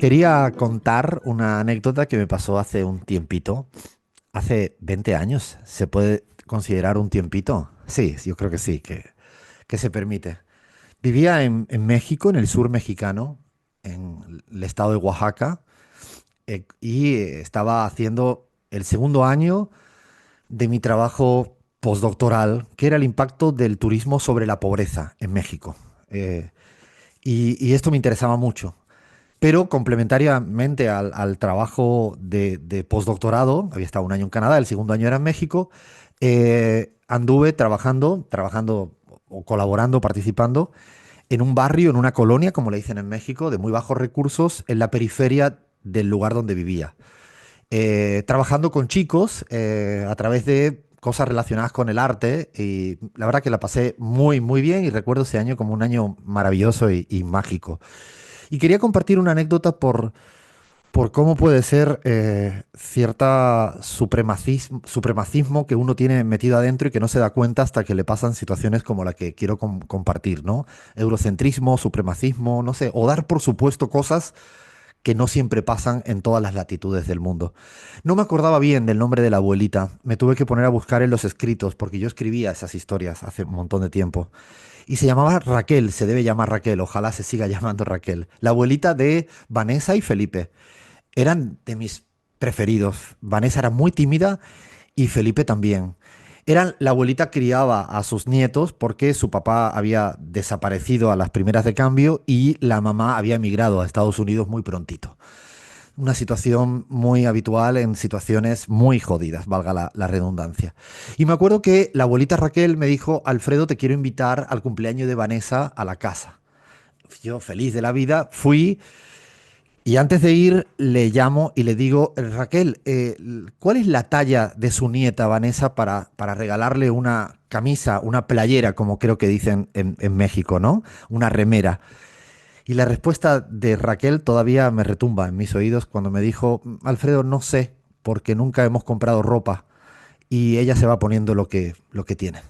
Quería contar una anécdota que me pasó hace un tiempito, hace 20 años. ¿Se puede considerar un tiempito? Sí, yo creo que sí, que se permite. Vivía en México, en el sur mexicano, en el estado de Oaxaca, estaba haciendo el segundo año de mi trabajo postdoctoral, que era el impacto del turismo sobre la pobreza en México. Eh, y esto me interesaba mucho. Pero complementariamente al trabajo de postdoctorado, había estado un año en Canadá, el segundo año era en México, anduve trabajando o colaborando, participando en un barrio, en una colonia, como le dicen en México, de muy bajos recursos, en la periferia del lugar donde vivía. Trabajando con chicos a través de cosas relacionadas con el arte y la verdad que la pasé muy, muy bien y recuerdo ese año como un año maravilloso y mágico. Y quería compartir una anécdota por cómo puede ser cierta supremacismo que uno tiene metido adentro y que no se da cuenta hasta que le pasan situaciones como la que quiero compartir, ¿no? Eurocentrismo, supremacismo, no sé, o dar por supuesto cosas que no siempre pasan en todas las latitudes del mundo. No me acordaba bien del nombre de la abuelita, me tuve que poner a buscar en los escritos porque yo escribía esas historias hace un montón de tiempo. Y se llamaba Raquel, se debe llamar Raquel, ojalá se siga llamando Raquel, la abuelita de Vanessa y Felipe. Eran de mis preferidos. Vanessa era muy tímida y Felipe también. La abuelita criaba a sus nietos porque su papá había desaparecido a las primeras de cambio y la mamá había emigrado a Estados Unidos muy prontito. Una situación muy habitual en situaciones muy jodidas, valga la redundancia. Y me acuerdo que la abuelita Raquel me dijo, Alfredo, te quiero invitar al cumpleaños de Vanessa a la casa. Yo, feliz de la vida, fui y antes de ir le llamo y le digo, Raquel, ¿cuál es la talla de su nieta Vanessa para regalarle una camisa, una playera, como creo que dicen en México, ¿no? Una remera. Y la respuesta de Raquel todavía me retumba en mis oídos cuando me dijo, Alfredo, no sé, porque nunca hemos comprado ropa y ella se va poniendo lo que tiene.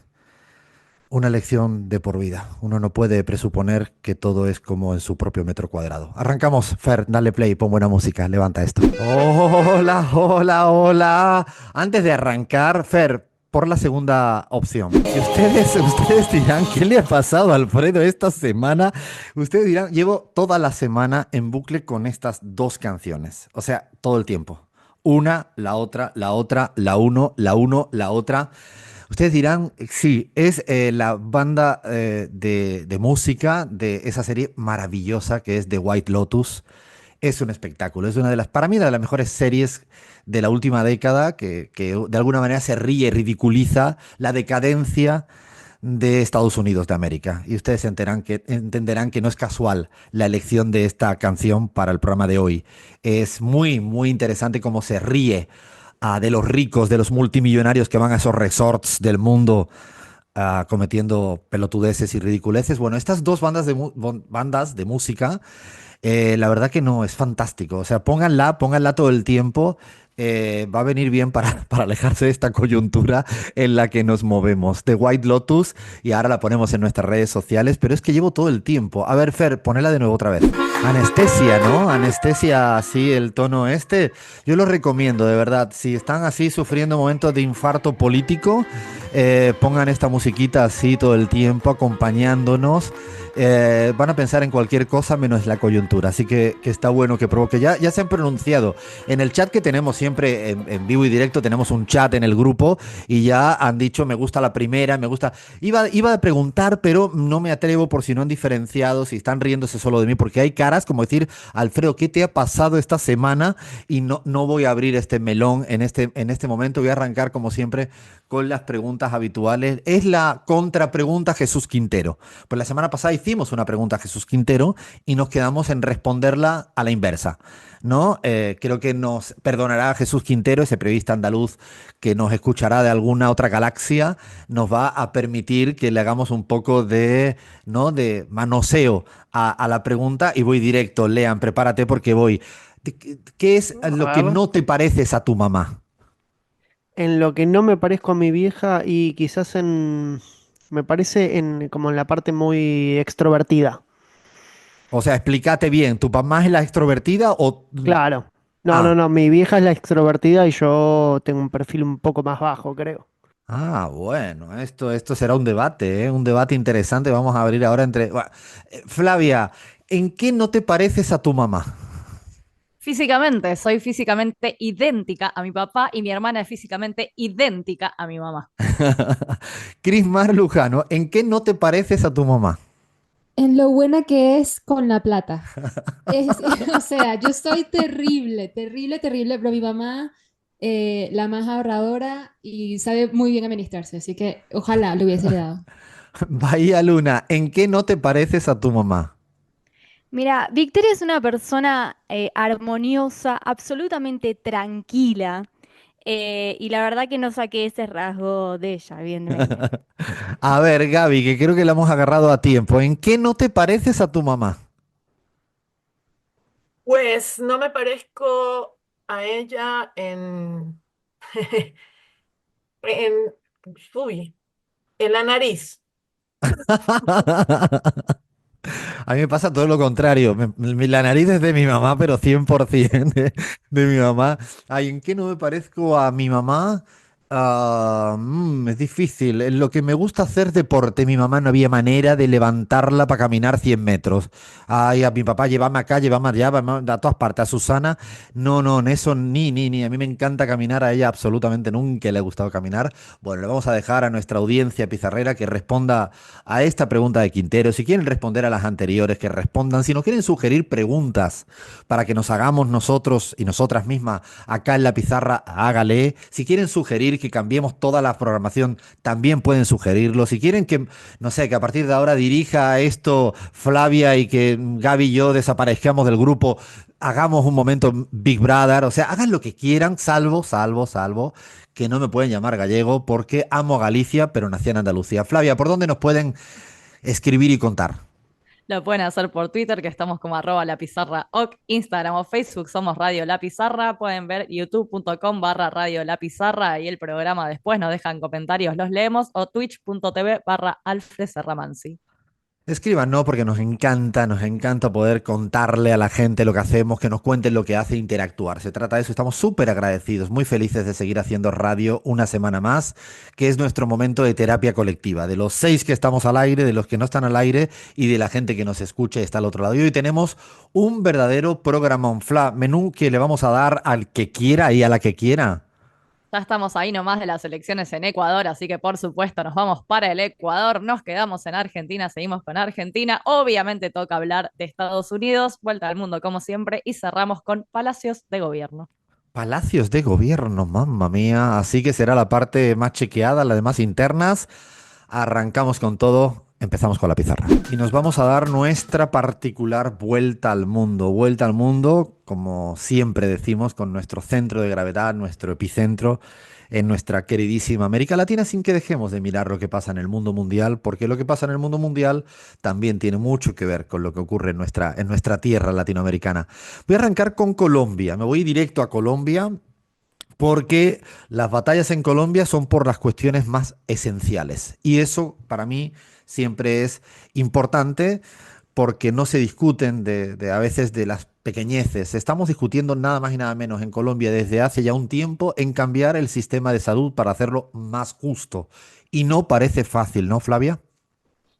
Una lección de por vida. Uno no puede presuponer que todo es como en su propio metro cuadrado. Arrancamos, Fer, dale play, pon buena música, levanta esto. Hola, hola, hola. Antes de arrancar, Fer, por la segunda opción. Y ustedes dirán, ¿qué le ha pasado a Alfredo esta semana? Ustedes dirán, llevo toda la semana en bucle con estas dos canciones. O sea, todo el tiempo. Una, la otra, la uno, la otra. Ustedes dirán, sí, es la banda de música de esa serie maravillosa que es The White Lotus. Es un espectáculo, es una de las, para mí, una de las mejores series de la última década que de alguna manera se ríe y ridiculiza la decadencia de Estados Unidos de América. Y ustedes entenderán que no es casual la elección de esta canción para el programa de hoy. Es muy, muy interesante cómo se ríe de los ricos, de los multimillonarios que van a esos resorts del mundo cometiendo pelotudeces y ridiculeces. Bueno, estas dos bandas de música, la verdad que no, es fantástico. O sea, pónganla todo el tiempo. Va a venir bien para alejarse de esta coyuntura en la que nos movemos. The White Lotus, y ahora la ponemos en nuestras redes sociales, pero es que llevo todo el tiempo. A ver, Fer, ponela de nuevo otra vez. Anestesia, ¿no? Anestesia, así el tono este. Yo lo recomiendo, de verdad. Si están así sufriendo momentos de infarto político, pongan esta musiquita así todo el tiempo, acompañándonos. Van a pensar en cualquier cosa menos la coyuntura. Así que está bueno que provoque. Ya se han pronunciado. En el chat que tenemos siempre en vivo y directo, tenemos un chat en el grupo y ya han dicho me gusta la primera, me gusta. Iba a preguntar, pero no me atrevo por si no han diferenciado, si están riéndose solo de mí, porque hay caras como decir, Alfredo, ¿qué te ha pasado esta semana? Y no voy a abrir este melón en este momento. Voy a arrancar como siempre con las preguntas habituales. Es la contrapregunta Jesús Quintero. Pues la semana pasada hicimos una pregunta a Jesús Quintero y nos quedamos en responderla a la inversa. ¿No? Creo que nos perdonará Jesús Quintero, ese periodista andaluz que nos escuchará de alguna otra galaxia, nos va a permitir que le hagamos un poco de, ¿no? de manoseo a la pregunta y voy directo. Lean, prepárate porque voy. ¿Qué es lo que A ver, no te pareces a tu mamá? en lo que no me parezco a mi vieja y quizás me parece como en la parte muy extrovertida. O sea, explícate bien, ¿tu mamá es la extrovertida o...? Claro. No, no, Ah, no, mi vieja es la extrovertida y yo tengo un perfil un poco más bajo, creo. bueno, esto será un debate, ¿eh? Un debate interesante. Vamos a abrir ahora entre... Flavia, ¿en qué no te pareces a tu mamá? Físicamente, soy físicamente idéntica a mi papá y mi hermana es físicamente idéntica a mi mamá. Cris Mar Lujano, ¿en qué no te pareces a tu mamá? En lo buena que es con la plata. Es, o sea, yo soy terrible, terrible, terrible, pero mi mamá, la más ahorradora y sabe muy bien administrarse, así que ojalá lo hubiese heredado. Bahía Luna, ¿en qué no te pareces a tu mamá? Mira, Victoria es una persona armoniosa, absolutamente tranquila, y la verdad que no saqué ese rasgo de ella, evidentemente. A ver, Gaby, que creo que la hemos agarrado a tiempo. ¿En qué no te pareces a tu mamá? Pues no me parezco a ella en, uy, en la nariz. A mí me pasa todo lo contrario. La nariz es de mi mamá, pero 100% de mi mamá. Ay, ¿en qué no me parezco a mi mamá? Es difícil. En lo que me gusta hacer deporte, mi mamá no había manera de levantarla para caminar 100 metros. Ay, a mi papá, llévame acá, llévame allá, a todas partes. A Susana, no, no, en eso ni. A mí me encanta caminar, a ella absolutamente nunca le ha gustado caminar. Bueno, le vamos a dejar a nuestra audiencia pizarrera que responda a esta pregunta de Quintero. Si quieren responder a las anteriores, que respondan. Si nos quieren sugerir preguntas para que nos hagamos nosotros y nosotras mismas acá en la pizarra, hágale. Si quieren sugerir que cambiemos toda la programación, también pueden sugerirlo. Si quieren que, no sé, que a partir de ahora dirija esto Flavia y que Gaby y yo desaparezcamos del grupo, hagamos un momento Big Brother. O sea, hagan lo que quieran, salvo que no me pueden llamar gallego porque amo Galicia, pero nací en Andalucía. Flavia, ¿por dónde nos pueden escribir y contar? Lo pueden hacer por Twitter, que estamos como @lapizarraoc, Instagram o Facebook somos Radio La Pizarra, pueden ver youtube.com/Radio La Pizarra y el programa después nos dejan comentarios, los leemos, o twitch.tv/Alfred Serramansi. Escriban, ¿no? Porque nos encanta poder contarle a la gente lo que hacemos, que nos cuenten lo que hace, interactuar. Se trata de eso, estamos súper agradecidos, muy felices de seguir haciendo radio una semana más, que es nuestro momento de terapia colectiva, de los 6 que estamos al aire, de los que no están al aire y de la gente que nos escucha y está al otro lado. Y hoy tenemos un verdadero programón, Fla, menú que le vamos a dar al que quiera y a la que quiera. Ya estamos ahí nomás de las elecciones en Ecuador, así que por supuesto nos vamos para el Ecuador, nos quedamos en Argentina, seguimos con Argentina, obviamente toca hablar de Estados Unidos, vuelta al mundo como siempre, y cerramos con palacios de gobierno. Palacios de gobierno, mamma mía. Así que será la parte más chequeada, las demás internas. Arrancamos con todo, empezamos con la pizarra. Y nos vamos a dar nuestra particular vuelta al mundo. Vuelta al mundo, como siempre decimos, con nuestro centro de gravedad, nuestro epicentro en nuestra queridísima América Latina, sin que dejemos de mirar lo que pasa en el mundo mundial, porque lo que pasa en el mundo mundial también tiene mucho que ver con lo que ocurre en nuestra tierra latinoamericana. Voy a arrancar con Colombia. Me voy directo a Colombia porque las batallas en Colombia son por las cuestiones más esenciales. Y eso para mí siempre es importante porque no se discuten a veces de las pequeñeces. Estamos discutiendo nada más y nada menos en Colombia desde hace ya un tiempo en cambiar el sistema de salud para hacerlo más justo. Y no parece fácil, ¿no, Flavia?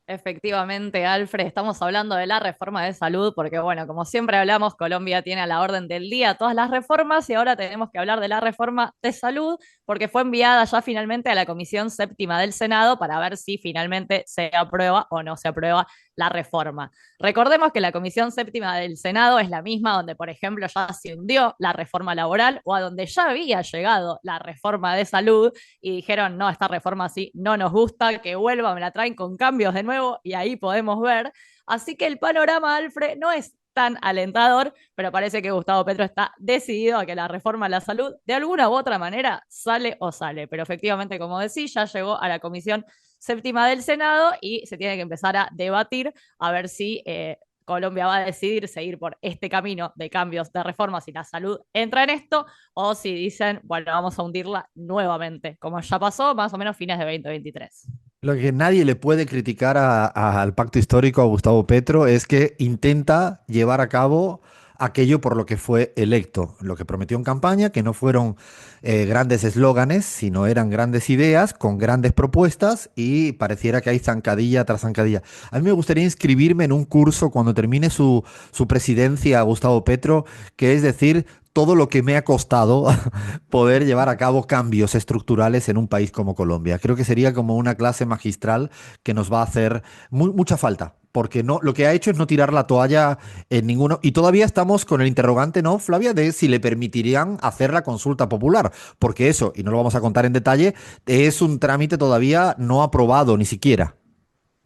Efectivamente, Alfred, estamos hablando de la reforma de salud porque, bueno, como siempre hablamos, Colombia tiene a la orden del día todas las reformas y ahora tenemos que hablar de la reforma de salud porque fue enviada ya finalmente a la Comisión Séptima del Senado para ver si finalmente se aprueba o no se aprueba la reforma. Recordemos que la Comisión Séptima del Senado es la misma donde, por ejemplo, ya se hundió la reforma laboral o a donde ya había llegado la reforma de salud y dijeron, no, esta reforma así no nos gusta, que vuelva, me la traen con cambios de nuevo y ahí podemos ver. Así que el panorama, Alfred, no es tan alentador, pero parece que Gustavo Petro está decidido a que la reforma a la salud de alguna u otra manera sale o sale. Pero efectivamente, como decís, ya llegó a la Comisión Séptima del Senado y se tiene que empezar a debatir a ver si Colombia va a decidir seguir por este camino de cambios, de reformas y la salud entra en esto, o si dicen, bueno, vamos a hundirla nuevamente, como ya pasó más o menos fines de 2023. Lo que nadie le puede criticar al pacto histórico a Gustavo Petro es que intenta llevar a cabo aquello por lo que fue electo, lo que prometió en campaña, que no fueron grandes eslóganes, sino eran grandes ideas con grandes propuestas y pareciera que hay zancadilla tras zancadilla. A mí me gustaría inscribirme en un curso cuando termine su presidencia, Gustavo Petro, que es decir, todo lo que me ha costado poder llevar a cabo cambios estructurales en un país como Colombia. Creo que sería como una clase magistral que nos va a hacer mucha falta, porque no, lo que ha hecho es no tirar la toalla en ninguno. Y todavía estamos con el interrogante, ¿no, Flavia?, de si le permitirían hacer la consulta popular, porque eso, y no lo vamos a contar en detalle, es un trámite todavía no aprobado ni siquiera.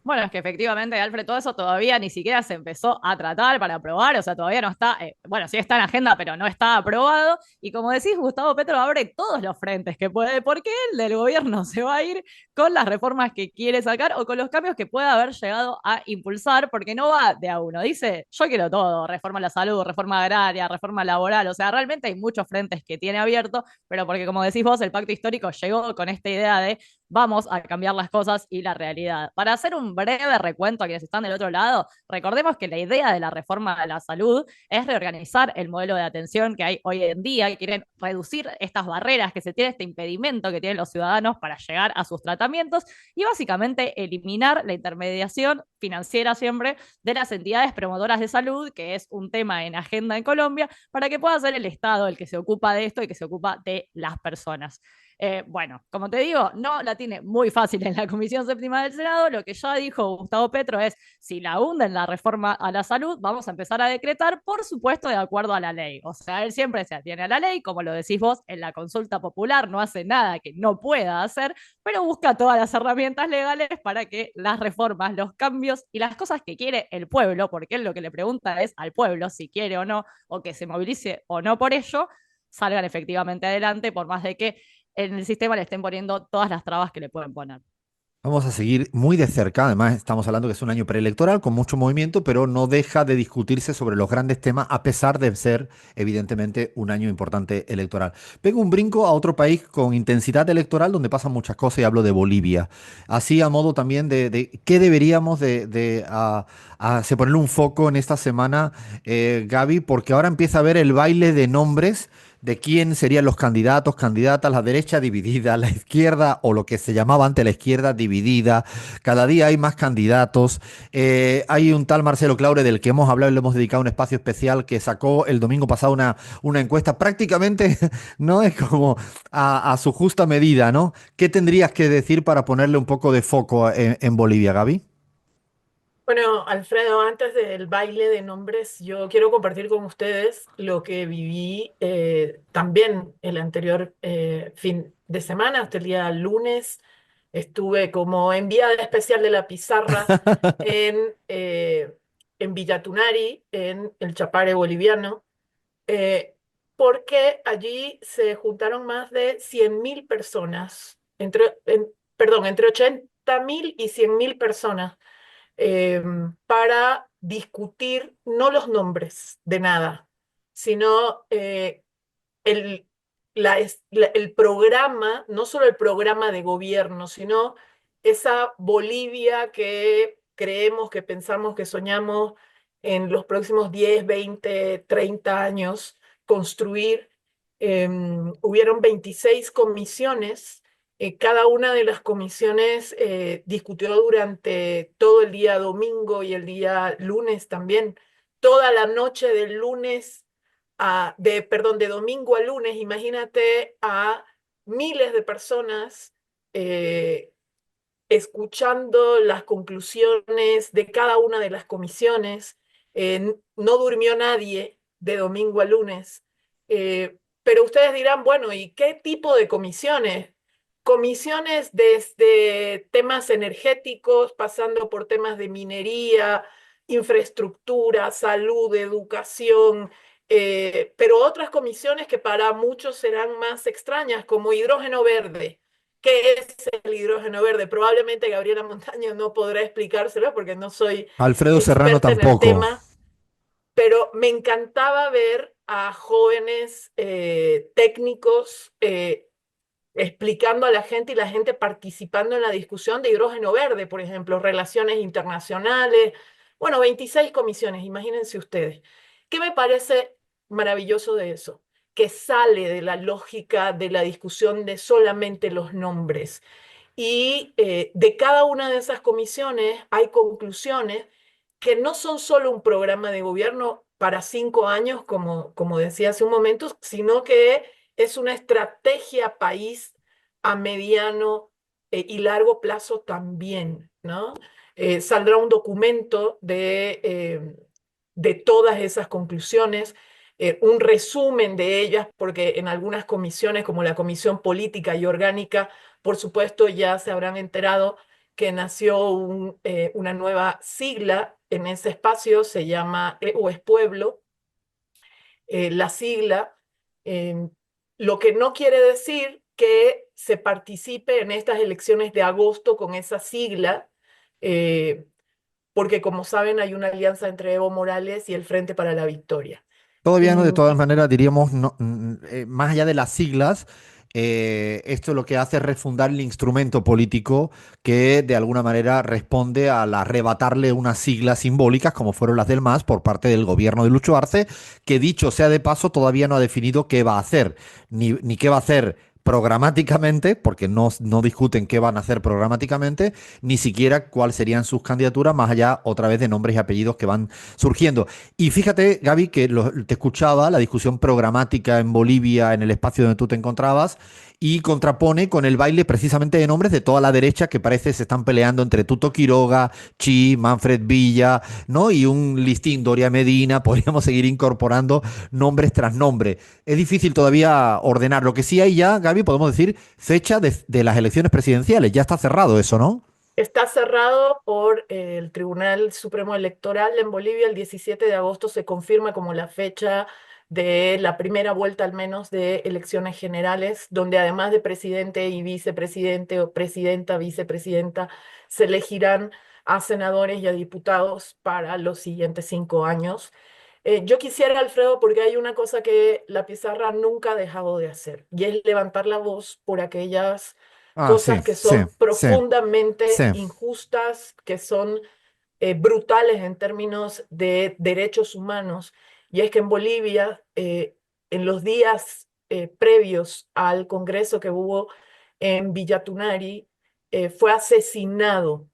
Bueno, es que efectivamente, Alfred, todo eso todavía ni siquiera se empezó a tratar para aprobar, o sea, todavía no está, bueno, sí está en agenda, pero no está aprobado. Y como decís, Gustavo Petro abre todos los frentes que puede, porque el del gobierno se va a ir con las reformas que quiere sacar o con los cambios que pueda haber llegado a impulsar, porque no va de a uno. Dice, yo quiero todo, reforma a la salud, reforma agraria, reforma laboral, o sea, realmente hay muchos frentes que tiene abierto, pero porque como decís vos, el pacto histórico llegó con esta idea de vamos a cambiar las cosas y la realidad. Para hacer un breve recuento a quienes están del otro lado, recordemos que la idea de la reforma de la salud es reorganizar el modelo de atención que hay hoy en día, que quieren reducir estas barreras que se tiene, este impedimento que tienen los ciudadanos para llegar a sus tratamientos y básicamente eliminar la intermediación financiera siempre de las entidades promotoras de salud, que es un tema en agenda en Colombia, para que pueda ser el Estado el que se ocupa de esto y que se ocupa de las personas. Bueno, como te digo, no la tiene muy fácil en la Comisión Séptima del Senado. Lo que ya dijo Gustavo Petro es, si la hunden la reforma a la salud, vamos a empezar a decretar, por supuesto, de acuerdo a la ley. O sea, él siempre se atiene a la ley, como lo decís vos, en la consulta popular no hace nada que no pueda hacer, pero busca todas las herramientas legales para que las reformas, los cambios y las cosas que quiere el pueblo, porque él lo que le pregunta es al pueblo si quiere o no, o que se movilice o no por ello, salgan efectivamente adelante, por más de que en el sistema le estén poniendo todas las trabas que le pueden poner. Vamos a seguir muy de cerca, además estamos hablando que es un año preelectoral con mucho movimiento, pero no deja de discutirse sobre los grandes temas a pesar de ser evidentemente un año importante electoral. Pego un brinco a otro país con intensidad electoral donde pasan muchas cosas y hablo de Bolivia. Así a modo también de qué deberíamos se ponerle un foco en esta semana, Gaby, porque ahora empieza a haber el baile de nombres de quién serían los candidatos, candidatas, la derecha dividida, la izquierda o lo que se llamaba antes la izquierda dividida. Cada día hay más candidatos. Hay un tal Marcelo Claure del que hemos hablado y le hemos dedicado un espacio especial que sacó el domingo pasado una encuesta prácticamente, ¿no? Es como a su justa medida, ¿no? ¿Qué tendrías que decir para ponerle un poco de foco en Bolivia, Gaby? Bueno, Alfredo, antes del baile de nombres, yo quiero compartir con ustedes lo que viví también el anterior fin de semana, hasta el día lunes. Estuve como enviada especial de la pizarra en Villa Tunari, en el Chapare boliviano, eh, porque allí se juntaron más de 100.000 personas, perdón, entre 80.000 y 100.000 personas eh, para discutir no los nombres de nada, sino el, el programa, no solo el programa de gobierno, sino esa Bolivia que creemos, que pensamos, que soñamos en los próximos 10, 20, 30 años construir. Hubieron 26 comisiones. Cada una de las comisiones discutió durante todo el día domingo y el día lunes también. Toda la noche del lunes perdón, de domingo a lunes, imagínate a miles de personas escuchando las conclusiones de cada una de las comisiones. No durmió nadie de domingo a lunes. Pero ustedes dirán, bueno, ¿y qué tipo de comisiones? Comisiones desde temas energéticos, pasando por temas de minería, infraestructura, salud, educación, pero otras comisiones que para muchos serán más extrañas, como hidrógeno verde. ¿Qué es el hidrógeno verde? Probablemente Gabriela Montaño no podrá explicárselo porque no soy Alfredo Serrano experta en el tampoco. tema. pero me encantaba ver a jóvenes técnicos explicando a la gente y la gente participando en la discusión de hidrógeno verde, por ejemplo, relaciones internacionales. Bueno, 26 comisiones, imagínense ustedes. ¿Qué me parece maravilloso de eso? Que sale de la lógica de la discusión de solamente los nombres. Y de cada una de esas comisiones hay conclusiones que no son solo un programa de gobierno para 5 años, como decía hace un momento, sino que es una estrategia país a mediano y largo plazo también, ¿no? Saldrá un documento de todas esas conclusiones, un resumen de ellas, porque en algunas comisiones, como la Comisión Política y Orgánica, por supuesto, ya se habrán enterado que nació una nueva sigla en ese espacio, se llama o es Pueblo, la sigla, eh, lo que no quiere decir que se participe en estas elecciones de agosto con esa sigla, eh, porque como saben hay una alianza entre Evo Morales y el Frente para la Victoria. Todavía no, de Mm, todas maneras, diríamos, más allá de las siglas, esto lo que hace es refundar el instrumento político que de alguna manera responde al arrebatarle unas siglas simbólicas, como fueron las del MAS, por parte del gobierno de Lucho Arce, que dicho sea de paso, todavía no ha definido qué va a hacer, ni qué va a hacer programáticamente, porque no discuten qué van a hacer programáticamente, ni siquiera cuáles serían sus candidaturas, más allá otra vez de nombres y apellidos que van surgiendo. Y fíjate, Gaby, que te escuchaba la discusión programática en Bolivia, en el espacio donde tú te encontrabas, y contrapone con el baile precisamente de nombres de toda la derecha que parece se están peleando entre Tuto Quiroga, Chi, Manfred Villa, ¿no? Y un listín, Doria Medina, podríamos seguir incorporando nombres tras nombre. Es difícil todavía ordenar. Lo que sí hay ya, Gaby, podemos decir fecha de las elecciones presidenciales. Ya está cerrado eso, ¿no? Está cerrado por el Tribunal Supremo Electoral en Bolivia. El 17 de agosto se confirma como la fecha de la primera vuelta, al menos, de elecciones generales, donde además de presidente y vicepresidente o presidenta, vicepresidenta, se elegirán a senadores y a diputados para los siguientes 5 años. Yo quisiera, Alfredo, porque hay una cosa que la pizarra nunca ha dejado de hacer, y es levantar la voz por aquellas Ah, sí, cosas que sí, son sí, sí. profundamente injustas, que son brutales en términos de derechos humanos. Y es que en Bolivia, en los días previos al congreso que hubo en Villatunari, fue asesinado,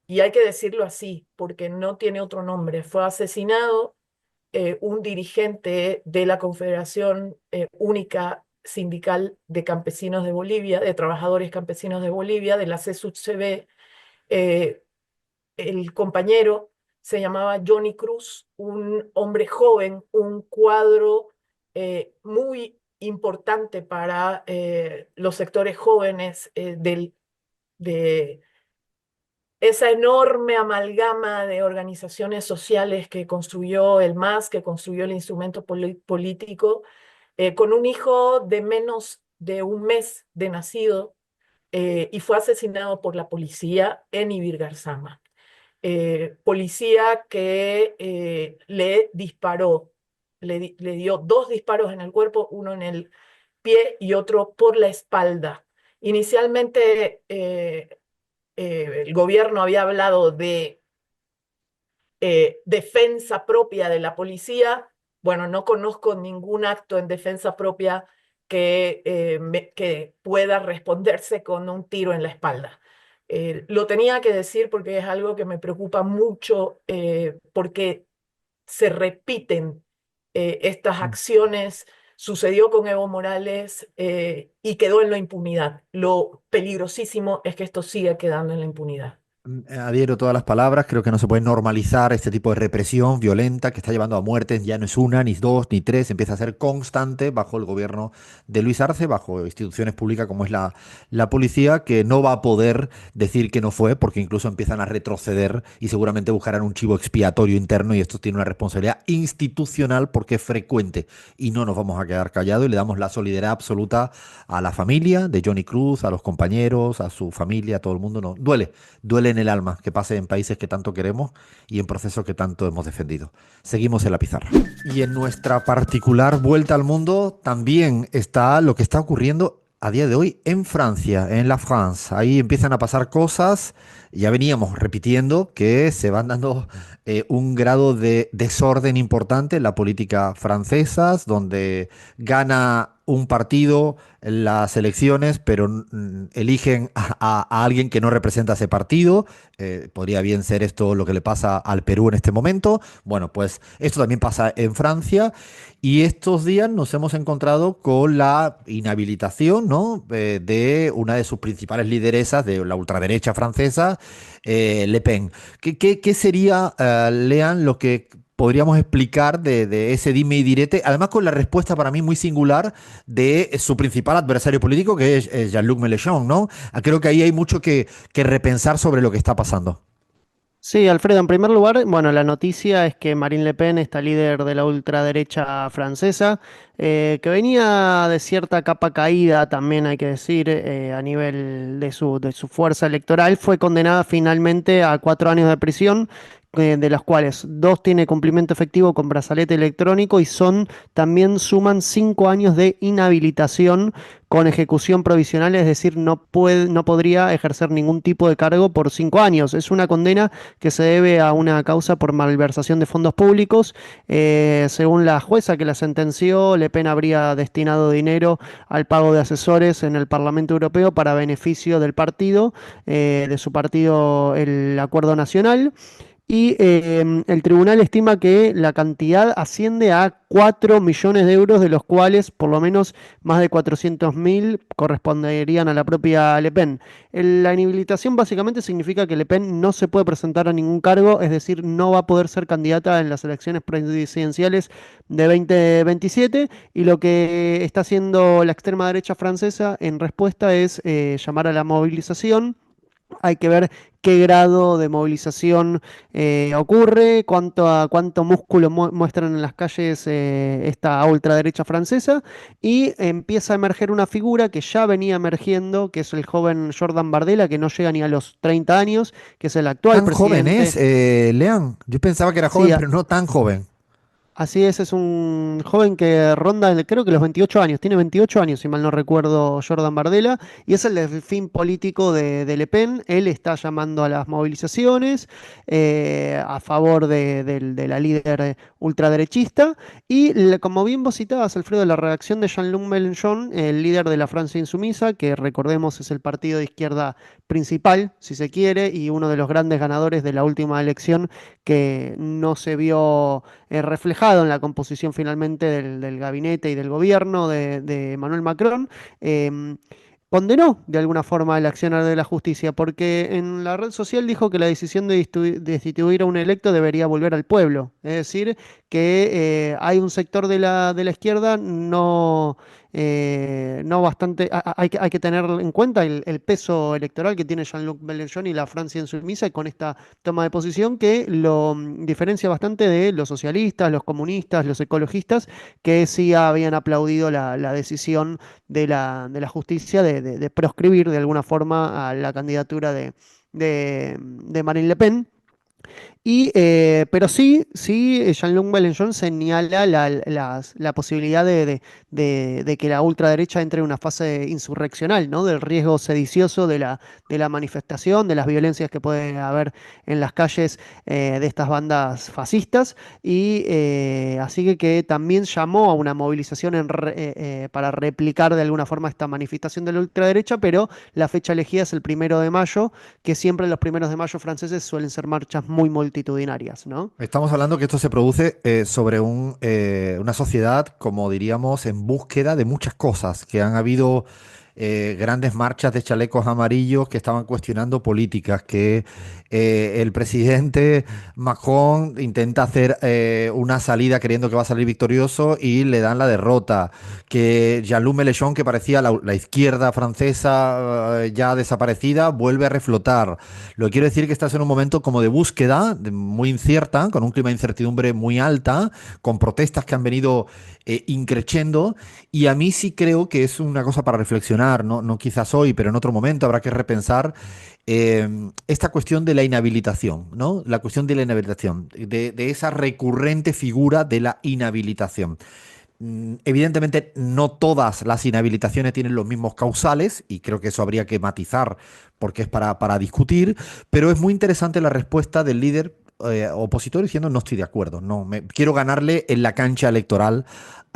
y hay que decirlo así, porque no tiene otro nombre, fue asesinado un dirigente de la Confederación Única Sindical de Campesinos de Bolivia, de Trabajadores Campesinos de Bolivia, de la CSUCB. eh, el compañero se llamaba Johnny Cruz, un hombre joven, un cuadro muy importante para los sectores jóvenes de esa enorme amalgama de organizaciones sociales que construyó el MAS, que construyó el instrumento político, con un hijo de menos de un mes de nacido, y fue asesinado por la policía en Ibirgarzama. Policía que le disparó, le dio 2 disparos en el cuerpo, uno en el pie y otro por la espalda. Inicialmente, el gobierno había hablado de defensa propia de la policía. Bueno, no conozco ningún acto en defensa propia que pueda responderse con un tiro en la espalda. Lo tenía que decir porque es algo que me preocupa mucho, porque se repiten estas acciones. Sucedió con Evo Morales y quedó en la impunidad. Lo peligrosísimo es que esto siga quedando en la impunidad. Adhiero todas las palabras, creo que no se puede normalizar este tipo de represión violenta que está llevando a muertes, ya no es una, ni dos, ni tres, empieza a ser constante bajo el gobierno de Luis Arce, bajo instituciones públicas como es la policía, que no va a poder decir que no fue, porque incluso empiezan a retroceder y seguramente buscarán un chivo expiatorio interno y esto tiene una responsabilidad institucional porque es frecuente y no nos vamos a quedar callados y le damos la solidaridad absoluta a la familia de Johnny Cruz, a los compañeros, a su familia, a todo el mundo. No, duele en el alma que pase en países que tanto queremos y en procesos que tanto hemos defendido. Seguimos en la pizarra. Y en nuestra particular vuelta al mundo también está lo que está ocurriendo a día de hoy en Francia, en la France. Ahí empiezan a pasar cosas. Ya veníamos repitiendo que se van dando un grado de desorden importante en la política francesa, donde gana un partido en las elecciones, pero eligen a alguien que no representa ese partido. Podría bien ser esto lo que le pasa al Perú en este momento. Bueno, pues esto también pasa en Francia. Y estos días nos hemos encontrado con la inhabilitación, ¿no? De una de sus principales lideresas de la ultraderecha francesa, Le Pen. ¿Qué sería, Lean, lo que podríamos explicar de ese dime y direte? Además, con la respuesta para mí muy singular de su principal adversario político, que es Jean-Luc Mélenchon, ¿no? Creo que ahí hay mucho que repensar sobre lo que está pasando. Sí, Alfredo, en primer lugar, bueno, la noticia es que Marine Le Pen, esta líder de la ultraderecha francesa, que venía de cierta capa caída, también hay que decir, a nivel de su fuerza electoral, fue condenada finalmente a 4 años de prisión, de las cuales 2 tiene cumplimiento efectivo con brazalete electrónico y también suman 5 años de inhabilitación con ejecución provisional, es decir, no podría ejercer ningún tipo de cargo por 5 años. Es una condena que se debe a una causa por malversación de fondos públicos. Según la jueza que la sentenció, Le Pen habría destinado dinero al pago de asesores en el Parlamento Europeo para beneficio del partido, de su partido, el Acuerdo Nacional. Y el tribunal estima que la cantidad asciende a 4 millones de euros, de los cuales por lo menos más de 400.000 corresponderían a la propia Le Pen. La inhabilitación básicamente significa que Le Pen no se puede presentar a ningún cargo, es decir, no va a poder ser candidata en las elecciones presidenciales de 2027, y lo que está haciendo la extrema derecha francesa en respuesta es llamar a la movilización. Hay que ver qué grado de movilización ocurre, cuánto músculo muestran en las calles esta ultraderecha francesa, y empieza a emerger una figura que ya venía emergiendo, que es el joven Jordan Bardella, que no llega ni a los 30 años, que es el actual ¿Tan joven es, presidente. Lean? Yo pensaba que era Sí, joven, pero no tan joven. así es un joven que ronda, creo que los 28 años, tiene 28 años, si mal no recuerdo, Jordan Bardella, y es el delfín político de Le Pen. Él está llamando a las movilizaciones a favor de la líder ultraderechista, y como bien vos citabas, Alfredo, la reacción de Jean-Luc Mélenchon, el líder de la Francia Insumisa, que recordemos es el partido de izquierda principal, si se quiere, y uno de los grandes ganadores de la última elección, que no se vio reflejado en la composición finalmente del gabinete y del gobierno de Emmanuel Macron. eh, Condenó de alguna forma el accionar de la justicia, porque en la red social dijo que la decisión de destituir a un electo debería volver al pueblo. Es decir, que hay un sector de la izquierda no bastante. Hay que tener en cuenta el peso electoral que tiene Jean-Luc Mélenchon y la Francia Insumisa, y con esta toma de posición que lo diferencia bastante de los socialistas, los comunistas, los ecologistas, que sí habían aplaudido la decisión de la justicia de proscribir de alguna forma a la candidatura de Marine Le Pen. Pero sí, Jean-Luc Mélenchon señala la posibilidad de que la ultraderecha entre en una fase insurreccional, ¿no? Del riesgo sedicioso de la manifestación, de las violencias que puede haber en las calles de estas bandas fascistas, y así que también llamó a una movilización para replicar de alguna forma esta manifestación de la ultraderecha, pero la fecha elegida es el 1 de mayo, que siempre los 1 de mayo franceses suelen ser marchas muy multitudinarias, ¿no? Estamos hablando que esto se produce sobre una sociedad, como diríamos, en búsqueda de muchas cosas, que han habido grandes marchas de chalecos amarillos que estaban cuestionando políticas, que el presidente Macron intenta hacer una salida creyendo que va a salir victorioso y le dan la derrota, que Jean-Luc Mélenchon, que parecía la izquierda francesa ya desaparecida, vuelve a reflotar. Lo que quiero decir es que estás en un momento como de búsqueda muy incierta, con un clima de incertidumbre muy alta, con protestas que han venido increciendo, y a mí sí creo que es una cosa para reflexionar mencionar, no quizás hoy, pero en otro momento habrá que repensar esta cuestión de la inhabilitación, ¿no? La cuestión de la inhabilitación, de esa recurrente figura de la inhabilitación. Evidentemente, no todas las inhabilitaciones tienen los mismos causales, y creo que eso habría que matizar porque es para discutir, pero es muy interesante la respuesta del líder opositor diciendo no estoy de acuerdo, quiero ganarle en la cancha electoral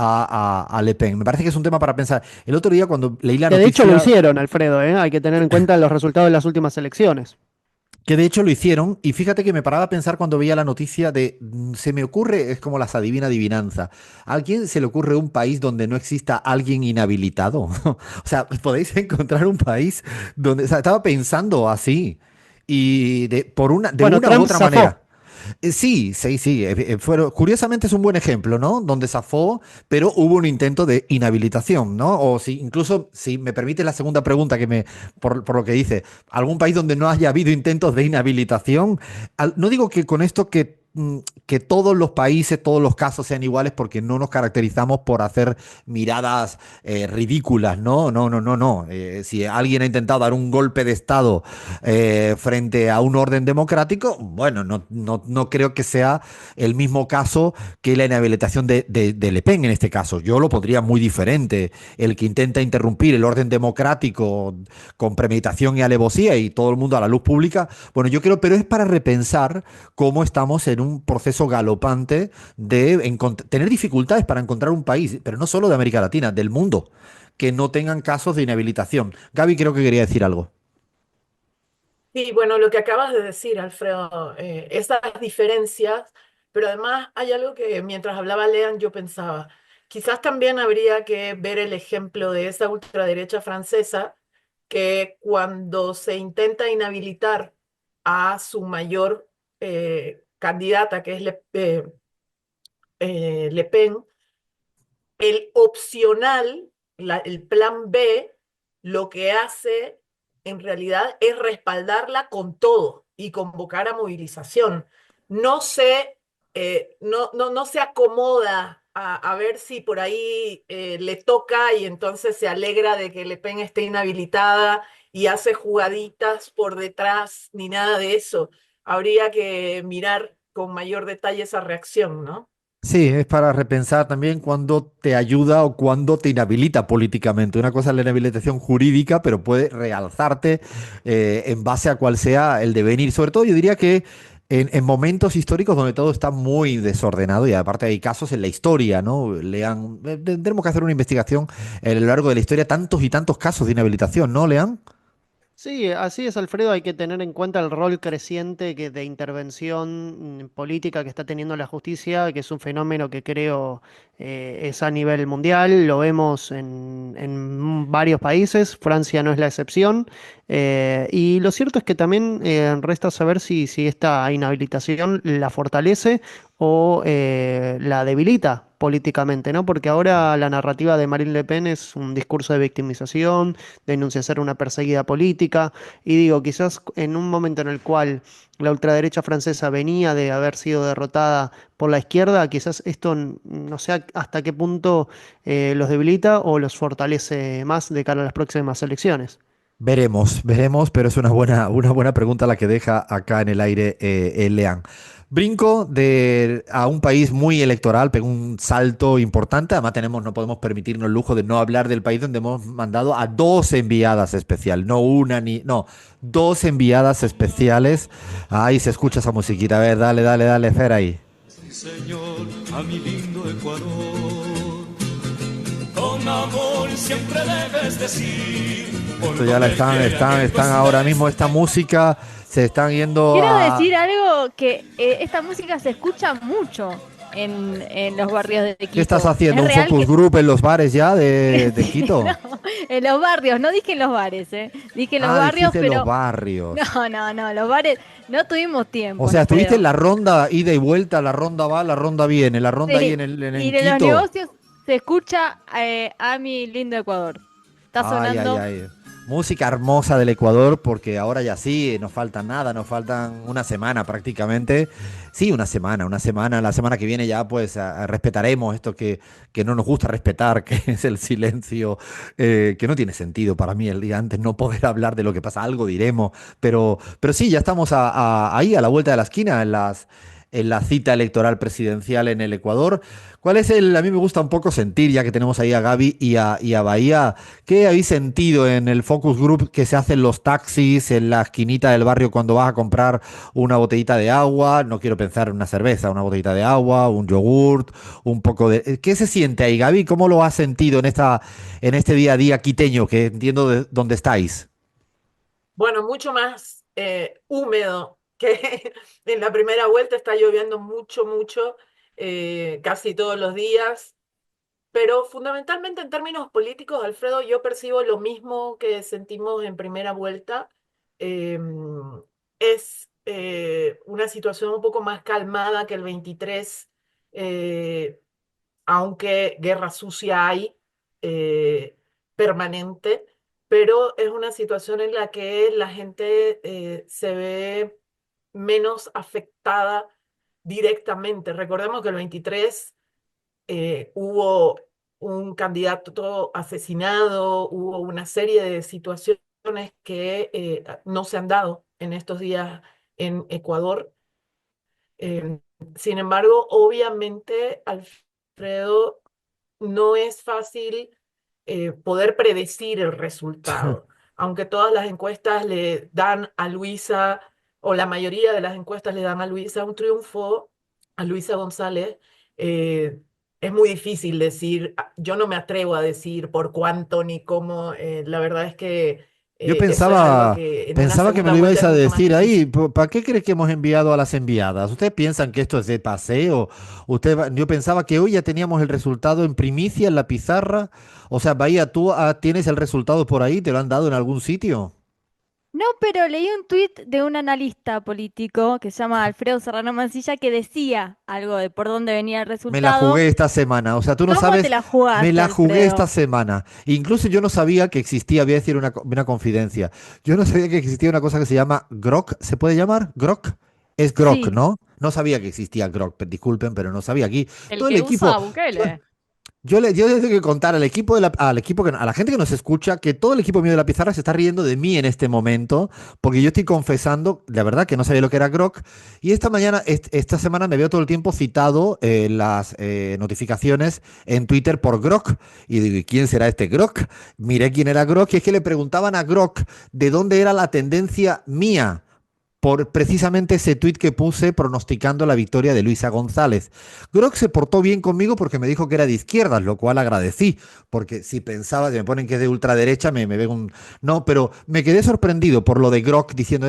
a Le Pen. Me parece que es un tema para pensar. El otro día cuando leí la Que de hecho lo noticia, hicieron, Alfredo, ¿eh? Hay que tener en cuenta los resultados de las últimas elecciones. que de hecho lo hicieron, y fíjate que me paraba a pensar cuando veía la noticia se me ocurre, es como las adivina adivinanza, ¿a alguien se le ocurre un país donde no exista alguien inhabilitado? O sea, podéis encontrar un país donde, o sea, estaba pensando así, y de Bueno, una u Trump otra zafó. manera. Sí, sí, sí. Curiosamente es un buen ejemplo, ¿no? Donde zafó, pero hubo un intento de inhabilitación, ¿no? O si incluso, si me permite la segunda pregunta por lo que dice, algún país donde no haya habido intentos de inhabilitación. No digo que con esto que todos los países, todos los casos sean iguales, porque no nos caracterizamos por hacer miradas ridículas, ¿no? No, no, no, no. Si alguien ha intentado dar un golpe de Estado frente a un orden democrático, bueno, no creo que sea el mismo caso que la inhabilitación de Le Pen en este caso. Yo lo pondría muy diferente. El que intenta interrumpir el orden democrático con premeditación y alevosía y todo el mundo a la luz pública, bueno, yo creo, pero es para repensar cómo estamos en un proceso galopante de tener dificultades para encontrar un país, pero no solo de América Latina, del mundo, que no tengan casos de inhabilitación. Gaby creo que quería decir algo. Sí, bueno, lo que acabas de decir, Alfredo, esas diferencias, pero además hay algo que mientras hablaba Lean yo pensaba, quizás también habría que ver el ejemplo de esa ultraderecha francesa que cuando se intenta inhabilitar a su mayor candidata, que es Le Pen, el opcional, el plan B, lo que hace en realidad es respaldarla con todo y convocar a movilización. No se, no se acomoda a ver si por ahí le toca y entonces se alegra de que Le Pen esté inhabilitada y hace jugaditas por detrás, ni nada de eso. Habría que mirar con mayor detalle esa reacción, ¿no? Sí, es para repensar también cuándo te ayuda o cuándo te inhabilita políticamente. Una cosa es la inhabilitación jurídica, pero puede realzarte en base a cuál sea el devenir. Sobre todo, yo diría que en momentos históricos donde todo está muy desordenado, y aparte hay casos en la historia, ¿no? Lean, tendremos que hacer una investigación a lo largo de la historia, tantos y tantos casos de inhabilitación, ¿no, Lean? Sí, así es, Alfredo. Hay que tener en cuenta el rol creciente de intervención política que está teniendo la justicia, que es un fenómeno que creo es a nivel mundial. Lo vemos en varios países, Francia no es la excepción. Y lo cierto es que también resta saber si esta inhabilitación la fortalece o la debilita políticamente, ¿no? Porque ahora la narrativa de Marine Le Pen es un discurso de victimización, denuncia ser una perseguida política, y digo, quizás en un momento en el cual la ultraderecha francesa venía de haber sido derrotada por la izquierda, quizás esto no sé hasta qué punto los debilita o los fortalece más de cara a las próximas elecciones. Veremos, veremos, pero es una buena pregunta la que deja acá en el aire el Leán. Brinco a un país muy electoral, pegó un salto importante. Además, no podemos permitirnos el lujo de no hablar del país donde hemos mandado a dos enviadas especiales, no una ni, no, dos enviadas especiales. Ahí se escucha esa musiquita. A ver, dale, dale, dale, Fer ahí. Sí, señor, a mi lindo Ecuador, con amor siempre debes decir. Esto ya la están ahora mismo esta música, se están yendo Quiero a... decir algo que esta música se escucha mucho en los barrios de ¿Qué estás Quito. haciendo? Es ¿Un real focus que group en los bares ya de sí, Quito? no, en los barrios, no dije en los bares, dije en los Ah, barrios, dijiste los pero barrios. no, los bares no tuvimos O tiempo, sea, estuviste en Alfredo. la ronda ida y vuelta, la ronda va, la ronda viene, la ronda ahí Sí, y en de los Quito. negocios se escucha a mi lindo Ecuador. Está Ay, ay, sonando. ay. Música hermosa del Ecuador, porque ahora ya sí, nos falta nada, nos faltan una semana prácticamente. Sí, una semana, la semana que viene ya pues respetaremos esto que no nos gusta respetar, que es el silencio, que no tiene sentido para mí el día antes no poder hablar de lo que pasa, algo diremos, pero sí, ya estamos ahí a la vuelta de la esquina en la cita electoral presidencial en el Ecuador. ¿Cuál es a mí me gusta un poco sentir, ya que tenemos ahí a Gaby y a Bahía, qué habéis sentido en el focus group que se hacen los taxis en la esquinita del barrio cuando vas a comprar una botellita de agua? No quiero pensar en una cerveza, una botellita de agua, un yogurt, un poco de... ¿Qué se siente ahí, Gaby? ¿Cómo lo has sentido en este día a día quiteño, que entiendo de dónde estáis? Bueno, mucho más húmedo que en la primera vuelta. Está lloviendo mucho, mucho, casi todos los días. Pero fundamentalmente en términos políticos, Alfredo, yo percibo lo mismo que sentimos en primera vuelta. Es una situación un poco más calmada que el 23, eh, aunque guerra sucia hay, eh, permanente, pero es una situación en la que la gente se ve menos afectada directamente. Recordemos que el 23 hubo un candidato asesinado, hubo una serie de situaciones que no se han dado en estos días en Ecuador. Eh, Sin embargo, obviamente, Alfredo, no es fácil poder predecir el resultado. Aunque todas las encuestas le dan a Luisa, o la mayoría de las encuestas le dan a Luisa un triunfo, a Luisa González, eh, es muy difícil decir, yo no me atrevo a decir por cuánto ni cómo. La verdad es que Yo eso es algo pensaba, que en una pensaba que me segunda lo vuelta ibais es a mucho más decir ahí. difícil. ¿Para qué crees que hemos enviado a las enviadas? ¿Ustedes piensan que esto es de paseo? Yo pensaba que hoy ya teníamos el resultado en primicia en la pizarra. O sea, Bahía, ¿tú tienes el resultado por ahí? ¿Te lo han dado en algún sitio? No, pero leí un tuit de un analista político que se llama Alfredo Serrano Mancilla que decía algo de por dónde venía el Me la resultado. jugué esta semana. O sea, tú no ¿Cómo te sabes, la me jugaste, la jugué esta Alfredo? semana. Incluso yo no sabía que existía, voy a decir una confidencia. Yo no sabía que existía una cosa que se llama Grok. ¿Se puede llamar Grok? Es Grok, Sí, ¿no? No sabía que existía Grok, disculpen, pero no sabía aquí. El Todo el que equipo, usa yo, Bukele. yo le tengo que contar al equipo a la gente que nos escucha que todo el equipo mío de la pizarra se está riendo de mí en este momento, porque yo estoy confesando, la verdad, que no sabía lo que era Grok. Y esta semana me veo todo el tiempo citado en las notificaciones en Twitter por Grok. Y digo, ¿y quién será este Grok? Miré quién era Grok, y es que le preguntaban a Grok de dónde era la tendencia mía por precisamente ese tuit que puse pronosticando la victoria de Luisa González. Creo que se portó bien conmigo porque me dijo que era de izquierdas, lo cual agradecí, porque si pensaba, si me ponen que es de ultraderecha, me veo un... No, pero me quedé sorprendido por lo de Grok diciendo,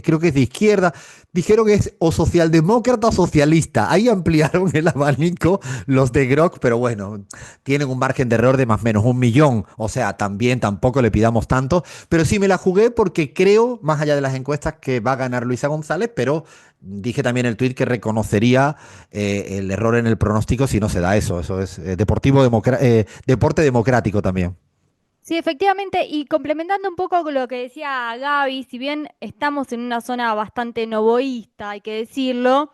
creo que es de izquierda. Dijeron que es o socialdemócrata o socialista. Ahí ampliaron el abanico los de Grok, pero bueno, tienen un margen de error de más o menos 1 millón. O sea, también tampoco le pidamos tanto, pero sí me la jugué porque creo, más allá de las encuestas, que va a ganar Luisa González, pero dije también en el tuit que reconocería el error en el pronóstico si no se da eso. Eso es deporte democrático también. sí, efectivamente, y complementando un poco con lo que decía Gaby, si bien estamos en una zona bastante novoísta, hay que decirlo,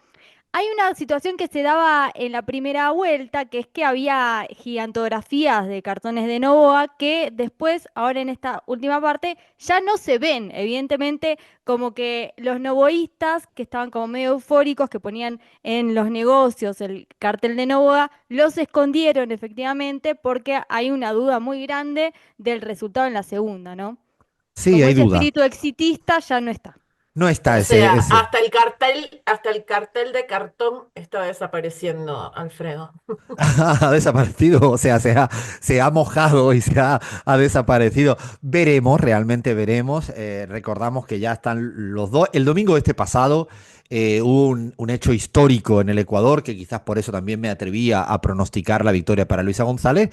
hay una situación que se daba en la primera vuelta, que es que había gigantografías de cartones de Novoa que después, ahora en esta última parte, ya no se ven. Evidentemente, como que los novoístas, que estaban como medio eufóricos, que ponían en los negocios el cartel de Novoa, los escondieron efectivamente porque hay una duda muy grande del resultado en la segunda, ¿no? Sí, Como hay ese duda. espíritu exitista ya no está. No está O ese, sea, ese. hasta el cartel de cartón está desapareciendo, Alfredo. Ha desaparecido, o sea, se ha mojado y ha desaparecido. Veremos, realmente veremos. Recordamos que ya están los dos. El domingo este pasado hubo un hecho histórico en el Ecuador, que quizás por eso también me atrevía a pronosticar la victoria para Luisa González,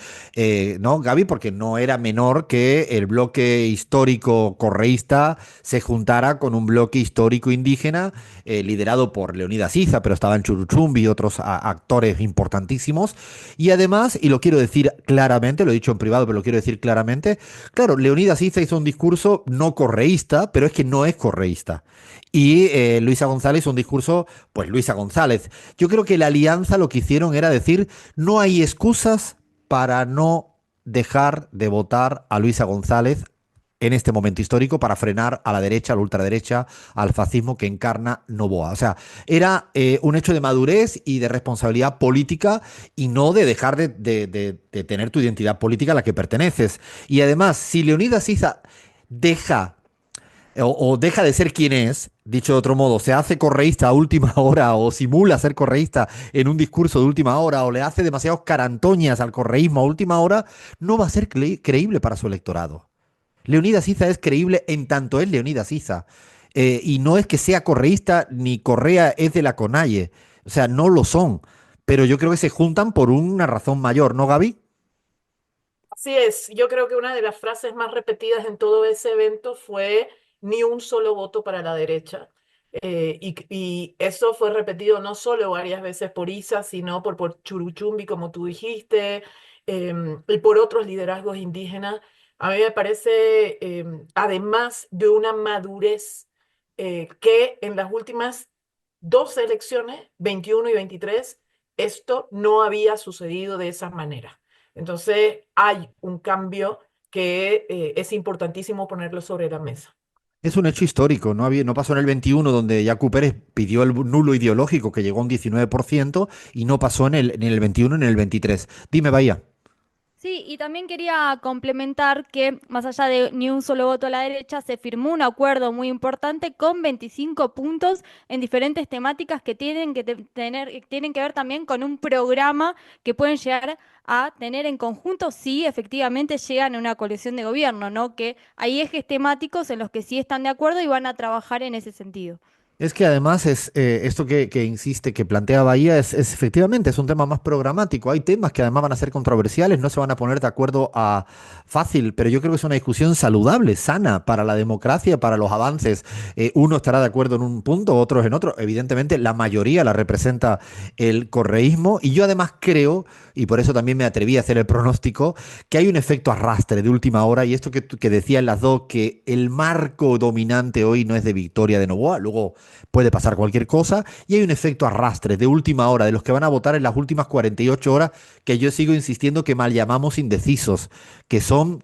¿no, Gaby? Porque no era menor que el bloque histórico correísta se juntara con un bloque histórico indígena liderado por Leonidas Issa, pero estaban Churuchumbi y otros actores importantísimos. Y además, y lo quiero decir claramente, lo he dicho en privado, pero lo quiero decir claramente, claro, Leonidas Issa hizo un discurso no correísta, pero es que no es correísta. Y Luisa González un discurso, pues Luisa González. Yo creo que la alianza lo que hicieron era decir, no hay excusas para no dejar de votar a Luisa González en este momento histórico para frenar a la derecha, a la ultraderecha, al fascismo que encarna Noboa. O sea, era un hecho de madurez y de responsabilidad política y no de dejar de tener tu identidad política a la que perteneces. Y además, si Leonidas Issa deja o deja de ser quien es, dicho de otro modo, se hace correísta a última hora o simula ser correísta en un discurso de última hora o le hace demasiados carantoñas al correísmo a última hora, no va a ser creíble para su electorado. Leonidas Issa es creíble en tanto es Leonidas Issa. Y no es que sea correísta ni Correa es de la Conalle. O sea, no lo son. Pero yo creo que se juntan por una razón mayor, ¿no, Gaby? Así es, yo creo que una de las frases más repetidas en todo ese evento fue ni un solo voto para la derecha. Y eso fue repetido no solo varias veces por Isa, sino por Churuchumbi, como tú dijiste, y por otros liderazgos indígenas. A mí me parece, además de una madurez que en las últimas dos elecciones, 21 y 23, esto no había sucedido de esa manera. Entonces hay un cambio que es importantísimo ponerlo sobre la mesa. Es un hecho histórico, no pasó en el 21 donde Yacu Pérez pidió el nulo ideológico que llegó a un 19% y no pasó ni en el 21 ni en el 23. Dime, Bahía. Sí, y también quería complementar que más allá de ni un solo voto a la derecha, se firmó un acuerdo muy importante con 25 puntos en diferentes temáticas que tienen que ver también con un programa que pueden llegar a tener en conjunto si efectivamente llegan a una coalición de gobierno, ¿no? Que hay ejes temáticos en los que sí están de acuerdo y van a trabajar en ese sentido. Es que además es esto que insiste, que plantea Bahía, es efectivamente es un tema más programático. Hay temas que además van a ser controversiales, no se van a poner de acuerdo a fácil, pero yo creo que es una discusión saludable, sana para la democracia, para los avances. Uno estará de acuerdo en un punto, otros en otro. Evidentemente, la mayoría la representa el correísmo. Y yo además creo, y por eso también me atreví a hacer el pronóstico, que hay un efecto arrastre de última hora, y esto que decían las dos, que el marco dominante hoy no es de victoria de Noboa, luego puede pasar cualquier cosa, y hay un efecto arrastre de última hora, de los que van a votar en las últimas 48 horas, que yo sigo insistiendo que mal llamamos indecisos, que son